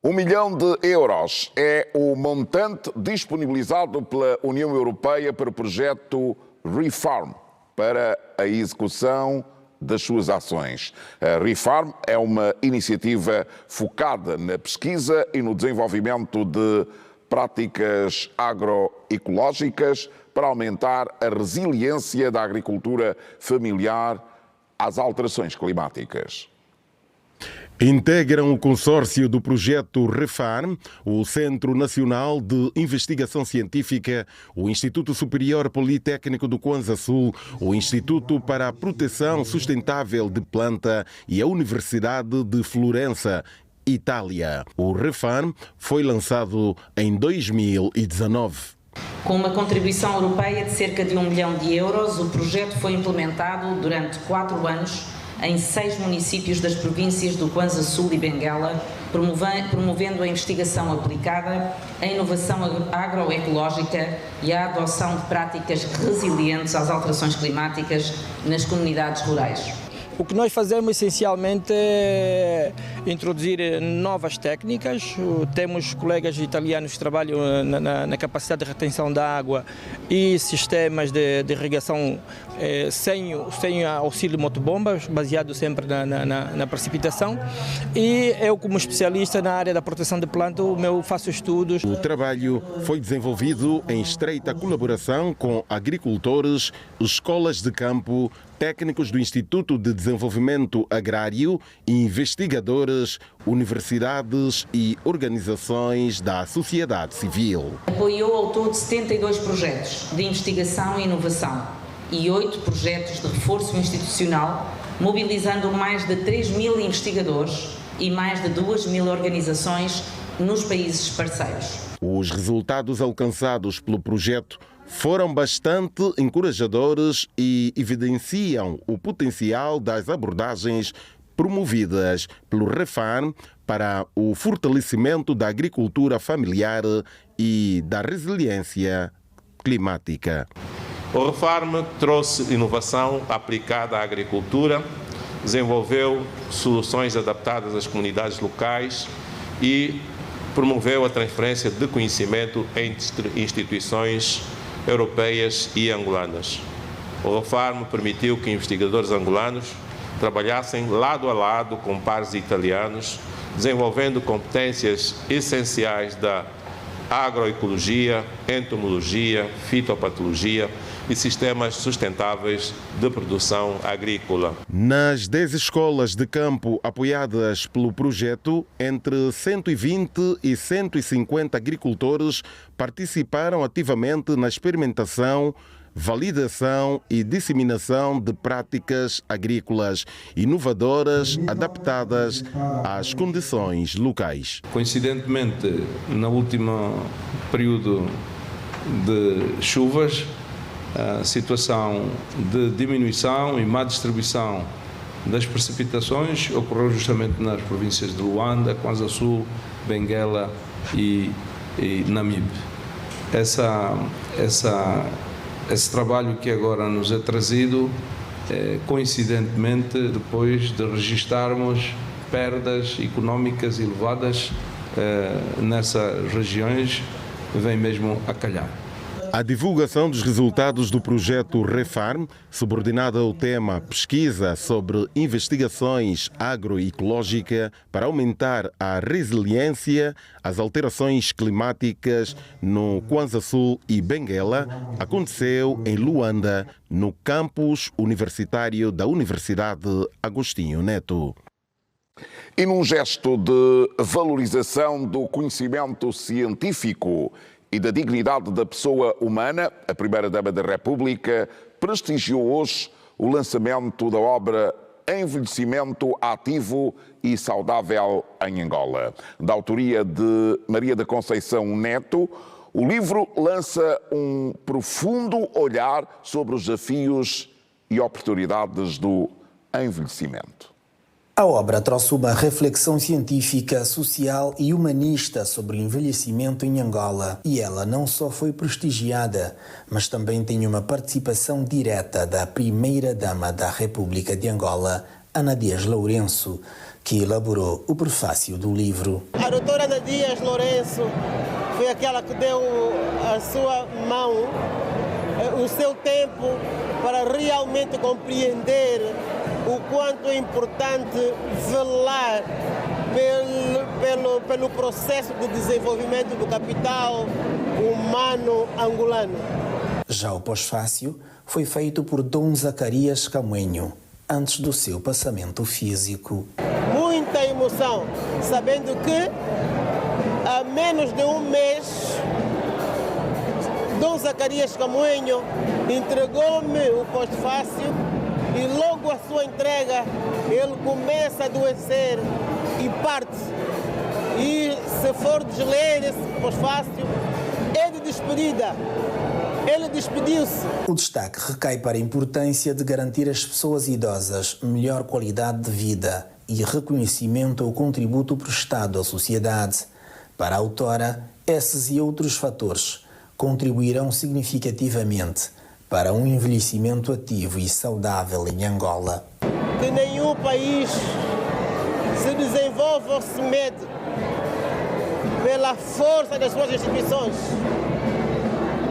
1 milhão de euros é o montante disponibilizado pela União Europeia para o projeto ReFarm, para a execução das suas ações. A ReFarm é uma iniciativa focada na pesquisa e no desenvolvimento de práticas agroecológicas para aumentar a resiliência da agricultura familiar às alterações climáticas. Integram o consórcio do projeto ReFarm, o Centro Nacional de Investigação Científica, o Instituto Superior Politécnico do Kwanza Sul, o Instituto para a Proteção Sustentável de Planta e a Universidade de Florença, Itália. O ReFarm foi lançado em 2019. Com uma contribuição europeia de cerca de 1 milhão de euros, o projeto foi implementado durante 4 anos em 6 municípios das províncias do Kwanza Sul e Benguela, promovendo a investigação aplicada, a inovação agroecológica e a adoção de práticas resilientes às alterações climáticas nas comunidades rurais. O que nós fazemos essencialmente é introduzir novas técnicas. Temos colegas italianos que trabalham na capacidade de retenção da água e sistemas de irrigação sem auxílio de motobombas, baseado sempre na precipitação. E eu, como especialista na área da proteção de plantas, faço estudos. O trabalho foi desenvolvido em estreita colaboração com agricultores, escolas de campo, técnicos do Instituto de Desenvolvimento Agrário, investigadores, universidades e organizações da sociedade civil. Apoiou ao todo 72 projetos de investigação e inovação e 8 projetos de reforço institucional, mobilizando mais de 3.000 investigadores e mais de 2.000 organizações nos países parceiros. Os resultados alcançados pelo projeto foram bastante encorajadores e evidenciam o potencial das abordagens promovidas pelo ReFarm para o fortalecimento da agricultura familiar e da resiliência climática. O ReFarm trouxe inovação aplicada à agricultura, desenvolveu soluções adaptadas às comunidades locais e promoveu a transferência de conhecimento entre instituições europeias e angolanas. O ReFarm permitiu que investigadores angolanos trabalhassem lado a lado com pares italianos, desenvolvendo competências essenciais da agroecologia, entomologia, fitopatologia e sistemas sustentáveis de produção agrícola. Nas 10 escolas de campo apoiadas pelo projeto, entre 120 e 150 agricultores participaram ativamente na experimentação, validação e disseminação de práticas agrícolas inovadoras adaptadas às condições locais. Coincidentemente, no último período de chuvas, a situação de diminuição e má distribuição das precipitações ocorreu justamente nas províncias de Luanda, Kwanza Sul, Benguela e Namibe. Esse trabalho que agora nos é trazido, coincidentemente, depois de registarmos perdas económicas elevadas nessas regiões, vem mesmo a calhar. A divulgação dos resultados do projeto ReFarm, subordinada ao tema Pesquisa sobre investigações agroecológicas para aumentar a resiliência às alterações climáticas no Kwanza Sul e Benguela, aconteceu em Luanda, no campus universitário da Universidade Agostinho Neto. E num gesto de valorização do conhecimento científico e da dignidade da pessoa humana, a Primeira-Dama da República prestigiou hoje o lançamento da obra Envelhecimento Ativo e Saudável em Angola. Da autoria de Maria da Conceição Neto, o livro lança um profundo olhar sobre os desafios e oportunidades do envelhecimento. A obra trouxe uma reflexão científica, social e humanista sobre o envelhecimento em Angola. E ela não só foi prestigiada, mas também tem uma participação direta da Primeira-Dama da República de Angola, Ana Dias Lourenço, que elaborou o prefácio do livro. A doutora Ana Dias Lourenço foi aquela que deu a sua mão, o seu tempo, para realmente compreender o quanto é importante velar pelo processo de desenvolvimento do capital humano angolano. Já o pós-fácio foi feito por Dom Zacarias Camuenho, antes do seu passamento físico. Muita emoção, sabendo que há menos de um mês, Dom Zacarias Camuenho entregou-me o pós-fácio e logo a sua entrega ele começa a adoecer e parte. E se for ler esse pós-fácio, é de despedida. Ele despediu-se. O destaque recai para a importância de garantir às pessoas idosas melhor qualidade de vida e reconhecimento ao contributo prestado à sociedade. Para a autora, esses e outros fatores contribuirão significativamente para um envelhecimento ativo e saudável em Angola. Que nenhum país se desenvolva ou se mede pela força das suas instituições,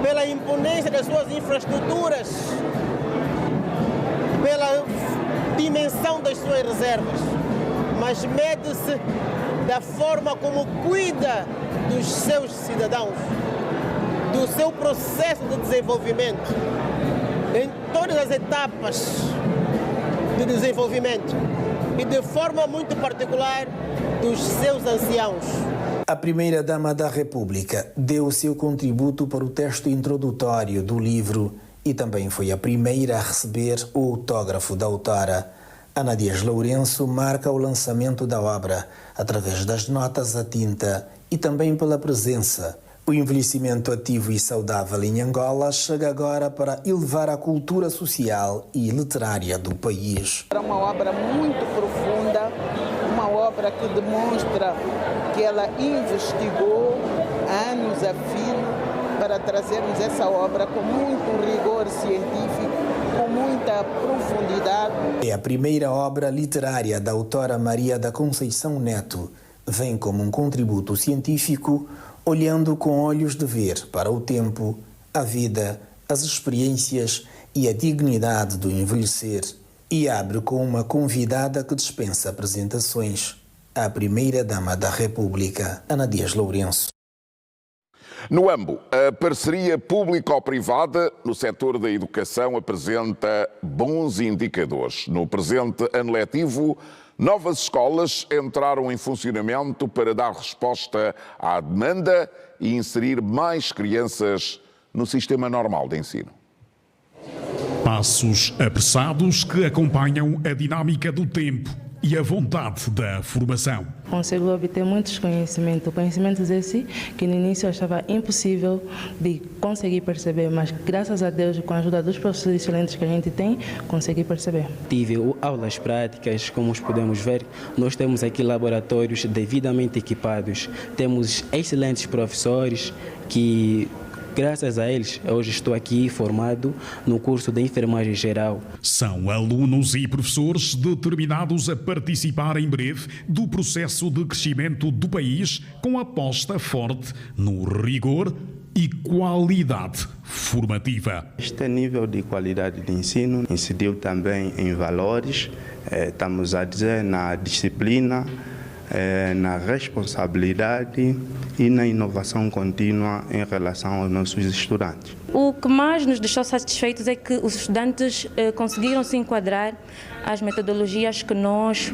pela imponência das suas infraestruturas, pela dimensão das suas reservas, mas mede-se da forma como cuida dos seus cidadãos, do seu processo de desenvolvimento, em todas as etapas de desenvolvimento e de forma muito particular dos seus anciãos. A primeira-dama da República deu o seu contributo para o texto introdutório do livro e também foi a primeira a receber o autógrafo da autora. Ana Dias Lourenço marca o lançamento da obra através das notas a tinta e também pela presença. O envelhecimento ativo e saudável em Angola chega agora para elevar a cultura social e literária do país. É uma obra muito profunda, uma obra que demonstra que ela investigou anos a fio para trazermos essa obra com muito rigor científico, com muita profundidade. É a primeira obra literária da autora Maria da Conceição Neto. Vem como um contributo científico, olhando com olhos de ver para o tempo, a vida, as experiências e a dignidade do envelhecer. E abre com uma convidada que dispensa apresentações, a primeira-dama da República, Ana Dias Lourenço. No AMBO, a parceria público-privada no setor da educação apresenta bons indicadores. No presente ano letivo, novas escolas entraram em funcionamento para dar resposta à demanda e inserir mais crianças no sistema normal de ensino. Passos apressados que acompanham a dinâmica do tempo e a vontade da formação. Consigo obter muitos conhecimentos esse que no início eu achava impossível de conseguir perceber, mas graças a Deus, com a ajuda dos professores excelentes que a gente tem, consegui perceber. Tive aulas práticas, como podemos ver, nós temos aqui laboratórios devidamente equipados, temos excelentes professores que, graças a eles, hoje estou aqui formado no curso de enfermagem geral. São alunos e professores determinados a participar em breve do processo de crescimento do país com aposta forte no rigor e qualidade formativa. Este nível de qualidade de ensino incidiu também em valores, estamos a dizer, na disciplina, na responsabilidade e na inovação contínua em relação aos nossos estudantes. O que mais nos deixou satisfeitos é que os estudantes conseguiram se enquadrar às metodologias que nós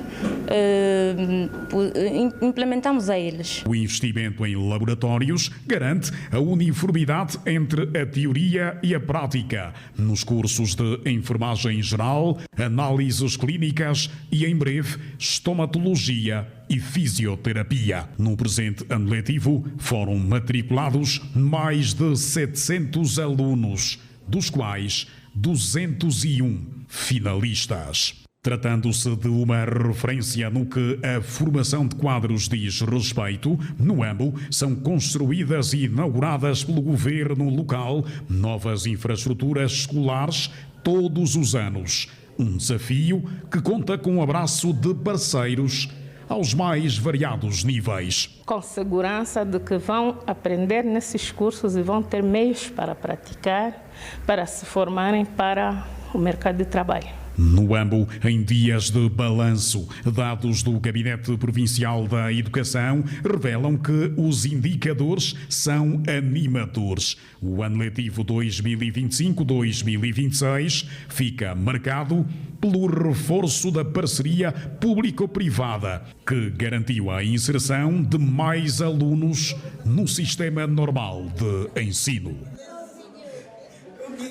implementamos a eles. O investimento em laboratórios garante a uniformidade entre a teoria e a prática nos cursos de enfermagem geral, análises clínicas e, em breve, estomatologia e fisioterapia. No presente ano letivo foram matriculados mais de 700 alunos, dos quais 201 finalistas. Tratando-se de uma referência no que a formação de quadros diz respeito, no AMBO são construídas e inauguradas pelo governo local novas infraestruturas escolares todos os anos. Um desafio que conta com o abraço de parceiros aos mais variados níveis. Com segurança de que vão aprender nesses cursos e vão ter meios para praticar, para se formarem para o mercado de trabalho. No AMBO, em dias de balanço, dados do Gabinete Provincial da Educação revelam que os indicadores são animadores. O ano letivo 2025-2026 fica marcado pelo reforço da parceria público-privada, que garantiu a inserção de mais alunos no sistema normal de ensino.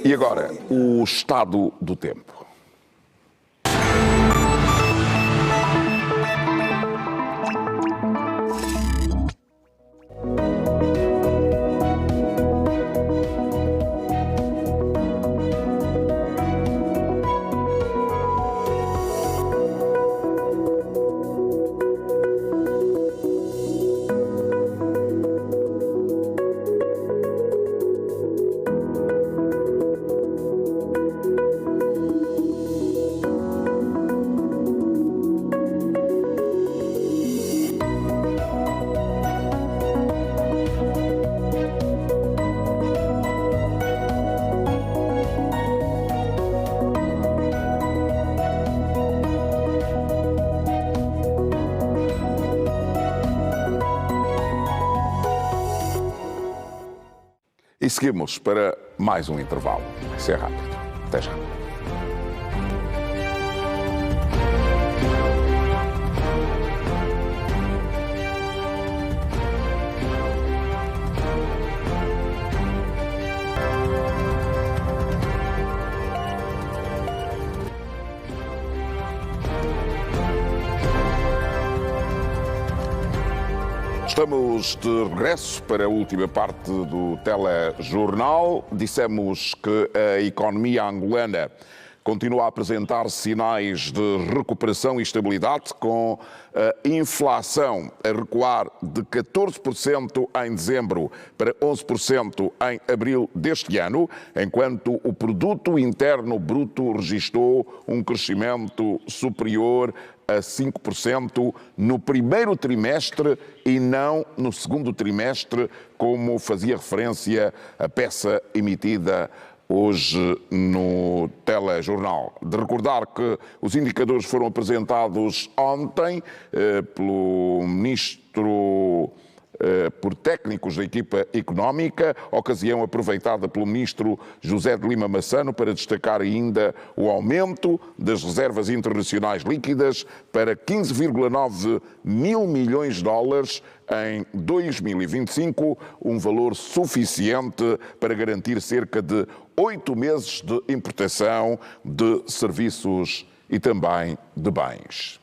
E agora, o estado do tempo. E seguimos para mais um intervalo. Isso é rápido. Até já. Estamos de regresso para a última parte do telejornal. Dissemos que a economia angolana continua a apresentar sinais de recuperação e estabilidade, com a inflação a recuar de 14% em dezembro para 11% em abril deste ano, enquanto o produto interno bruto registrou um crescimento superior a 5% no primeiro trimestre e não no segundo trimestre, como fazia referência a peça emitida hoje no telejornal. De recordar que os indicadores foram apresentados ontem pelo ministro por técnicos da equipa económica, ocasião aproveitada pelo ministro José de Lima Massano para destacar ainda o aumento das reservas internacionais líquidas para 15,9 mil milhões de dólares em 2025, um valor suficiente para garantir cerca de 8 meses de importação de serviços e também de bens.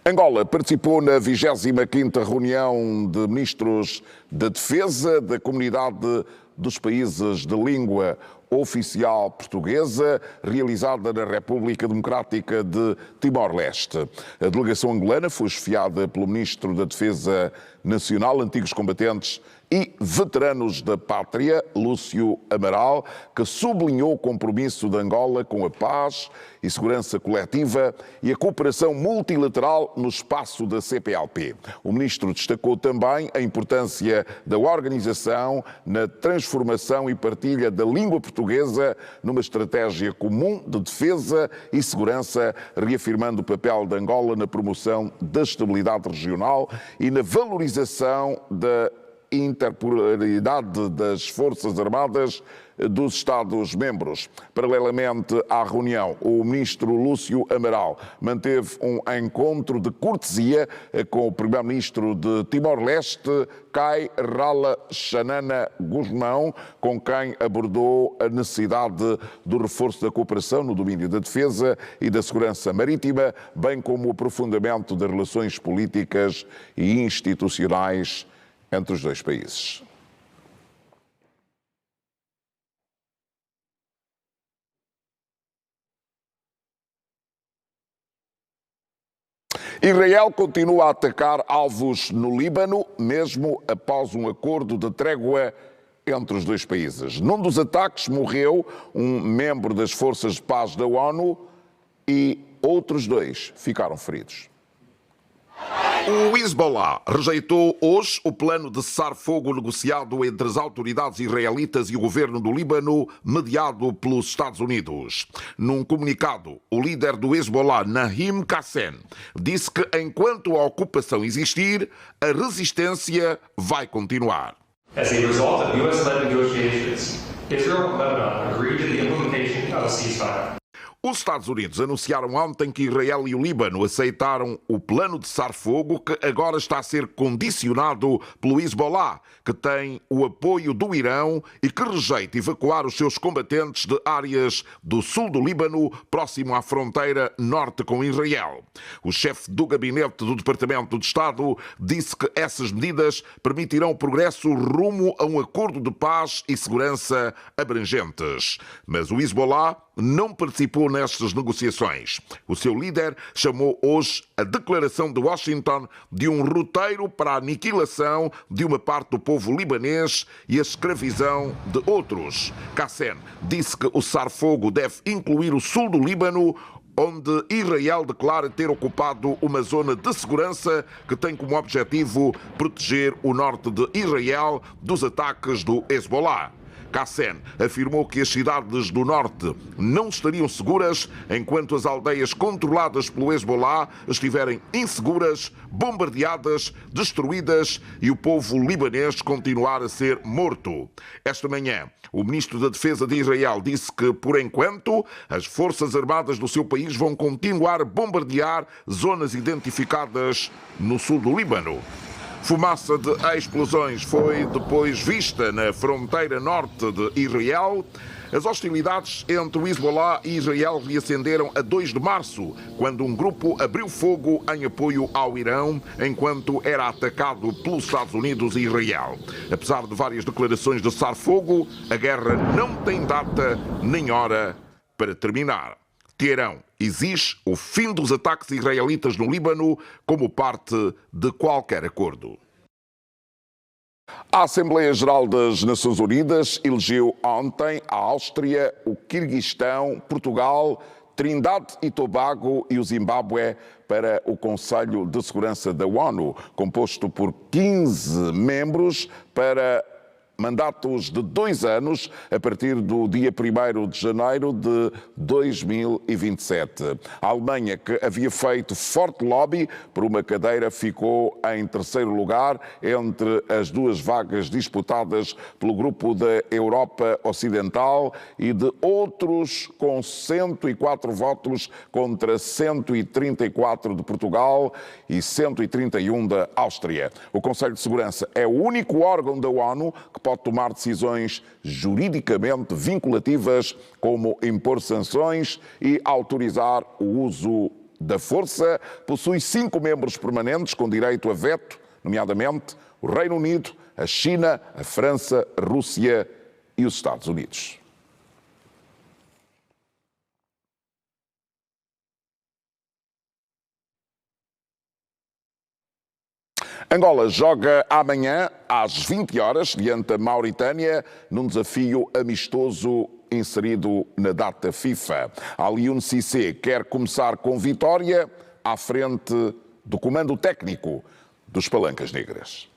Angola participou na 25ª reunião de ministros da Defesa da Comunidade dos Países de Língua Oficial Portuguesa, realizada na República Democrática de Timor-Leste. A delegação angolana foi chefiada pelo Ministro da Defesa Nacional, antigos combatentes e veteranos da pátria, Lúcio Amaral, que sublinhou o compromisso de Angola com a paz e segurança coletiva e a cooperação multilateral no espaço da CPLP. O ministro destacou também a importância da organização na transformação e partilha da língua portuguesa numa estratégia comum de defesa e segurança, reafirmando o papel de Angola na promoção da estabilidade regional e na valorização da interpolaridade das Forças Armadas dos Estados-membros. Paralelamente à reunião, o ministro Lúcio Amaral manteve um encontro de cortesia com o primeiro-ministro de Timor-Leste, Kai Rala-Xanana Guzmão, com quem abordou a necessidade do reforço da cooperação no domínio da defesa e da segurança marítima, bem como o aprofundamento das relações políticas e institucionais entre os dois países. Israel continua a atacar alvos no Líbano, mesmo após um acordo de trégua entre os dois países. Num dos ataques morreu um membro das forças de paz da ONU e outros dois ficaram feridos. O Hezbollah rejeitou hoje o plano de cessar-fogo negociado entre as autoridades israelitas e o governo do Líbano, mediado pelos Estados Unidos. Num comunicado, o líder do Hezbollah, Naim Qassem, disse que enquanto a ocupação existir, a resistência vai continuar. As a result of U.S.-led negotiations, Israel and Lebanon agreed to the implementation of a ceasefire. Os Estados Unidos anunciaram ontem que Israel e o Líbano aceitaram o plano de cessar-fogo que agora está a ser condicionado pelo Hezbollah, que tem o apoio do Irão e que rejeita evacuar os seus combatentes de áreas do sul do Líbano, próximo à fronteira norte com Israel. O chefe do gabinete do Departamento de Estado disse que essas medidas permitirão o progresso rumo a um acordo de paz e segurança abrangentes. Mas o Hezbollah não participou nestas negociações. O seu líder chamou hoje a declaração de Washington de um roteiro para a aniquilação de uma parte do povo libanês e a escravidão de outros. Qassem disse que o cessar-fogo deve incluir o sul do Líbano, onde Israel declara ter ocupado uma zona de segurança que tem como objetivo proteger o norte de Israel dos ataques do Hezbollah. Qassem afirmou que as cidades do norte não estariam seguras enquanto as aldeias controladas pelo Hezbollah estiverem inseguras, bombardeadas, destruídas e o povo libanês continuar a ser morto. Esta manhã, o ministro da Defesa de Israel disse que, por enquanto, as forças armadas do seu país vão continuar a bombardear zonas identificadas no sul do Líbano. Fumaça de explosões foi depois vista na fronteira norte de Israel. As hostilidades entre o Hezbollah e Israel reacenderam a 2 de março, quando um grupo abriu fogo em apoio ao Irão, enquanto era atacado pelos Estados Unidos e Israel. Apesar de várias declarações de cessar-fogo, a guerra não tem data nem hora para terminar. Teherão exige o fim dos ataques israelitas no Líbano como parte de qualquer acordo. A Assembleia Geral das Nações Unidas elegeu ontem a Áustria, o Quirguistão, Portugal, Trindade e Tobago e o Zimbábue para o Conselho de Segurança da ONU, composto por 15 membros para mandatos de 2 anos a partir do dia 1º de janeiro de 2027. A Alemanha, que havia feito forte lobby por uma cadeira, ficou em terceiro lugar entre as 2 vagas disputadas pelo grupo da Europa Ocidental e de outros, com 104 votos contra 134 de Portugal e 131 da Áustria. O Conselho de Segurança é o único órgão da ONU que pode tomar decisões juridicamente vinculativas, como impor sanções e autorizar o uso da força. Possui 5 membros permanentes com direito a veto, nomeadamente o Reino Unido, a China, a França, a Rússia e os Estados Unidos. Angola joga amanhã às 20 horas diante da Mauritânia num desafio amistoso inserido na data FIFA. Alioune Cissé quer começar com vitória à frente do comando técnico dos Palancas Negras.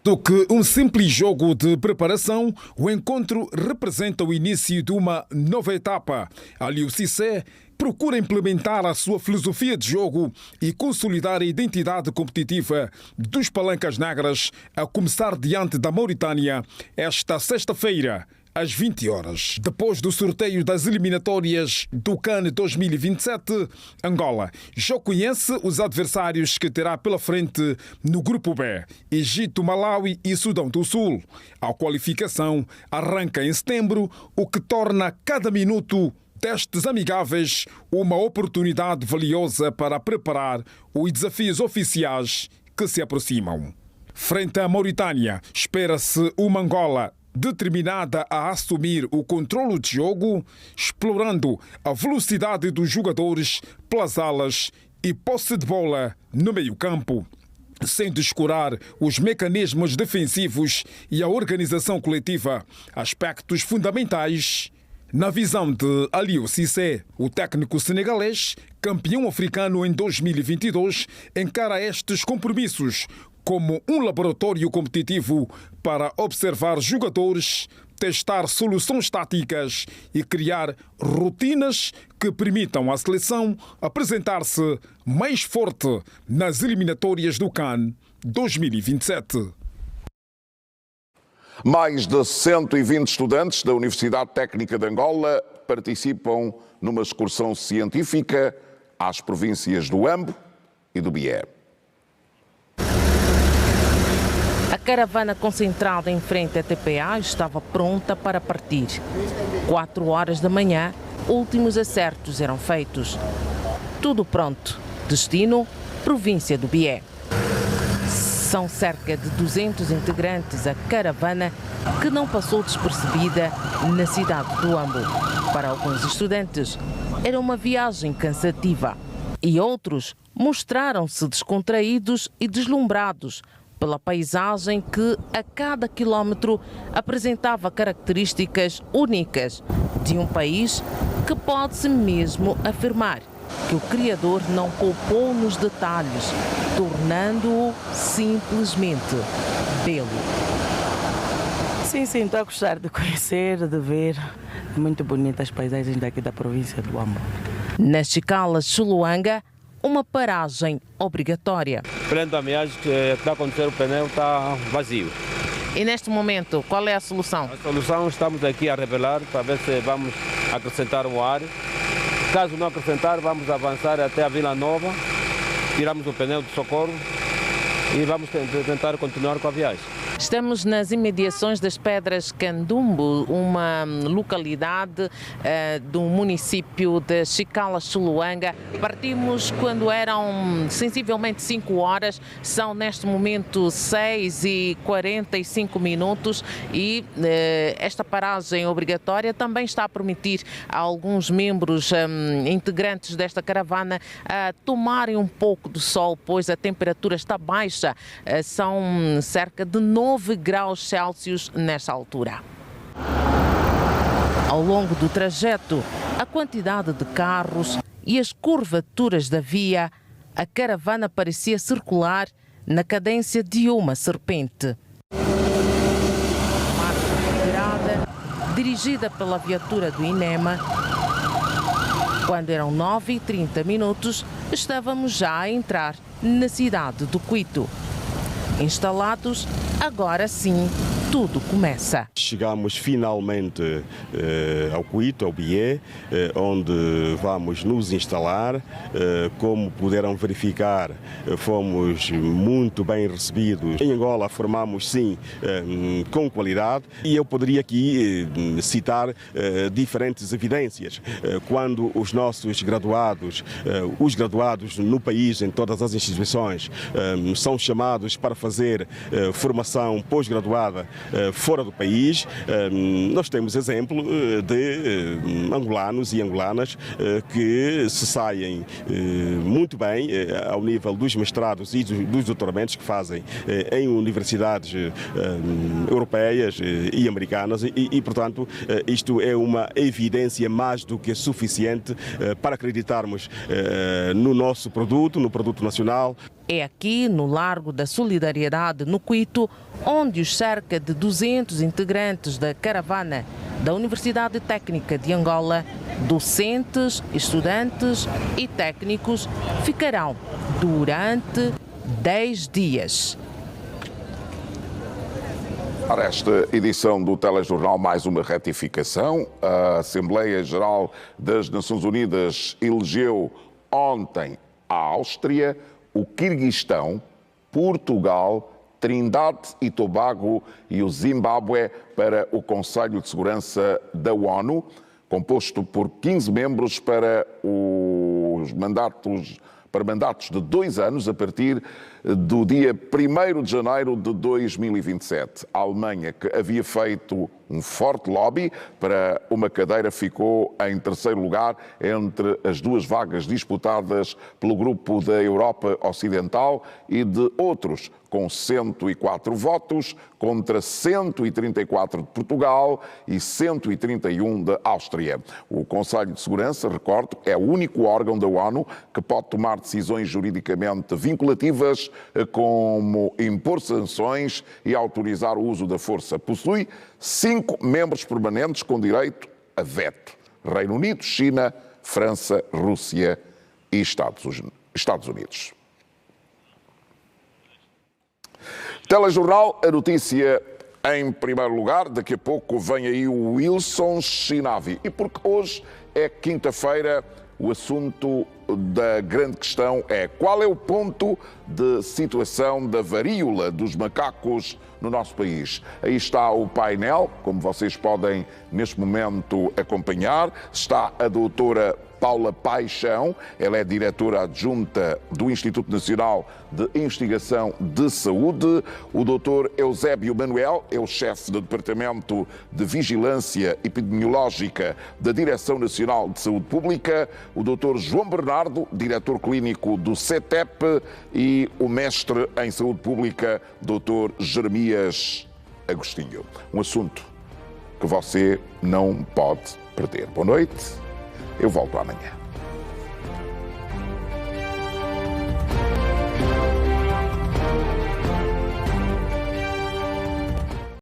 Do que um simples jogo de preparação, o encontro representa o início de uma nova etapa. Alioune Cissé procura implementar a sua filosofia de jogo e consolidar a identidade competitiva dos Palancas Negras, a começar diante da Mauritânia esta sexta-feira, às 20 horas. Depois do sorteio das eliminatórias do CAN 2027, Angola já conhece os adversários que terá pela frente no Grupo B: Egito, Malawi e Sudão do Sul. A qualificação arranca em setembro, o que torna cada minuto testes amigáveis uma oportunidade valiosa para preparar os desafios oficiais que se aproximam. Frente à Mauritânia, espera-se uma Angola determinada a assumir o controle de jogo, explorando a velocidade dos jogadores pelas alas e posse de bola no meio-campo, sem descurar os mecanismos defensivos e a organização coletiva, aspectos fundamentais Na visão de Aliou Cissé, o técnico senegalês, campeão africano em 2022, encara estes compromissos como um laboratório competitivo para observar jogadores, testar soluções táticas e criar rotinas que permitam à seleção apresentar-se mais forte nas eliminatórias do CAN 2027. Mais de 120 estudantes da Universidade Técnica de Angola participam numa excursão científica às províncias do Ambo e do Bié. A caravana concentrada em frente à TPA estava pronta para partir. 4 horas da manhã, últimos acertos eram feitos. Tudo pronto. Destino, província do Bié. São cerca de 200 integrantes a caravana que não passou despercebida na cidade do Ambo. Para alguns estudantes, era uma viagem cansativa e outros mostraram-se descontraídos e deslumbrados pela paisagem que, a cada quilómetro, apresentava características únicas de um país que pode-se mesmo afirmar que o Criador não poupou nos detalhes, tornando-o simplesmente belo. Sim, estou a gostar de conhecer, de ver. Muito bonitas as paisagens daqui da província do Ambo. Na Chicala Chuluanga, uma paragem obrigatória. Frente à viagem que está a acontecer, o pneu está vazio. E neste momento, qual é a solução? A solução estamos aqui a revelar para ver se vamos acrescentar o ar. Caso não acrescentar, vamos avançar até a Vila Nova, tiramos o pneu de socorro e vamos tentar continuar com a viagem. Estamos nas imediações das Pedras Candumbo, uma localidade do município de Chicala Chuluanga. Partimos quando eram sensivelmente 5 horas, são neste momento 6h45 e esta paragem obrigatória também está a permitir a alguns membros integrantes desta caravana tomarem um pouco de sol, pois a temperatura está baixa, são cerca de 9 graus Celsius nesta altura. Ao longo do trajeto, a quantidade de carros e as curvaturas da via, a caravana parecia circular na cadência de uma serpente. Marcha moderada, dirigida pela viatura do INEMA. Quando eram 9h30, estávamos já a entrar na cidade do Quito. Instalados, agora sim, tudo começa. Chegamos finalmente ao Quito, ao Bié, onde vamos nos instalar. Como puderam verificar, fomos muito bem recebidos. Em Angola formamos sim com qualidade e eu poderia aqui citar diferentes evidências. Quando os nossos graduados, os graduados no país, em todas as instituições, são chamados para fazer formação pós-graduada fora do país, nós temos exemplo de angolanos e angolanas que se saem muito bem ao nível dos mestrados e dos doutoramentos que fazem em universidades europeias e americanas e, portanto, isto é uma evidência mais do que suficiente para acreditarmos no nosso produto, no produto nacional. É aqui, no Largo da Solidariedade, no Quito, onde os cerca de 200 integrantes da caravana da Universidade Técnica de Angola, docentes, estudantes e técnicos, ficarão durante 10 dias. Para esta edição do Telejornal, mais uma retificação. A Assembleia Geral das Nações Unidas elegeu ontem a Áustria, o Quirguistão, Portugal, Trindade e Tobago e o Zimbábue para o Conselho de Segurança da ONU, composto por 15 membros para mandatos de 2 anos a partir do dia 1º de janeiro de 2027. A Alemanha, que havia feito um forte lobby para uma cadeira, ficou em terceiro lugar entre as duas vagas disputadas pelo grupo da Europa Ocidental e de outros, com 104 votos contra 134 de Portugal e 131 da Áustria. O Conselho de Segurança, recordo, é o único órgão da ONU que pode tomar decisões juridicamente vinculativas, como impor sanções e autorizar o uso da força. Possui 5 membros permanentes com direito a veto: Reino Unido, China, França, Rússia e Estados Unidos. Telejornal, a notícia em primeiro lugar. Daqui a pouco vem aí o Wilson Chinavi. E porque hoje é quinta-feira, o assunto da grande questão é: qual é o ponto de situação da varíola dos macacos no nosso país? Aí está o painel, como vocês podem neste momento acompanhar. Está a doutora Paula Paixão, ela é diretora adjunta do Instituto Nacional de Investigação de Saúde. O doutor Eusébio Manuel é o chefe do Departamento de Vigilância Epidemiológica da Direção Nacional de Saúde Pública. O doutor João Bernardo, diretor clínico do CETEP, e o mestre em Saúde Pública, doutor Jeremias Agostinho. Um assunto que você não pode perder. Boa noite. Eu volto amanhã.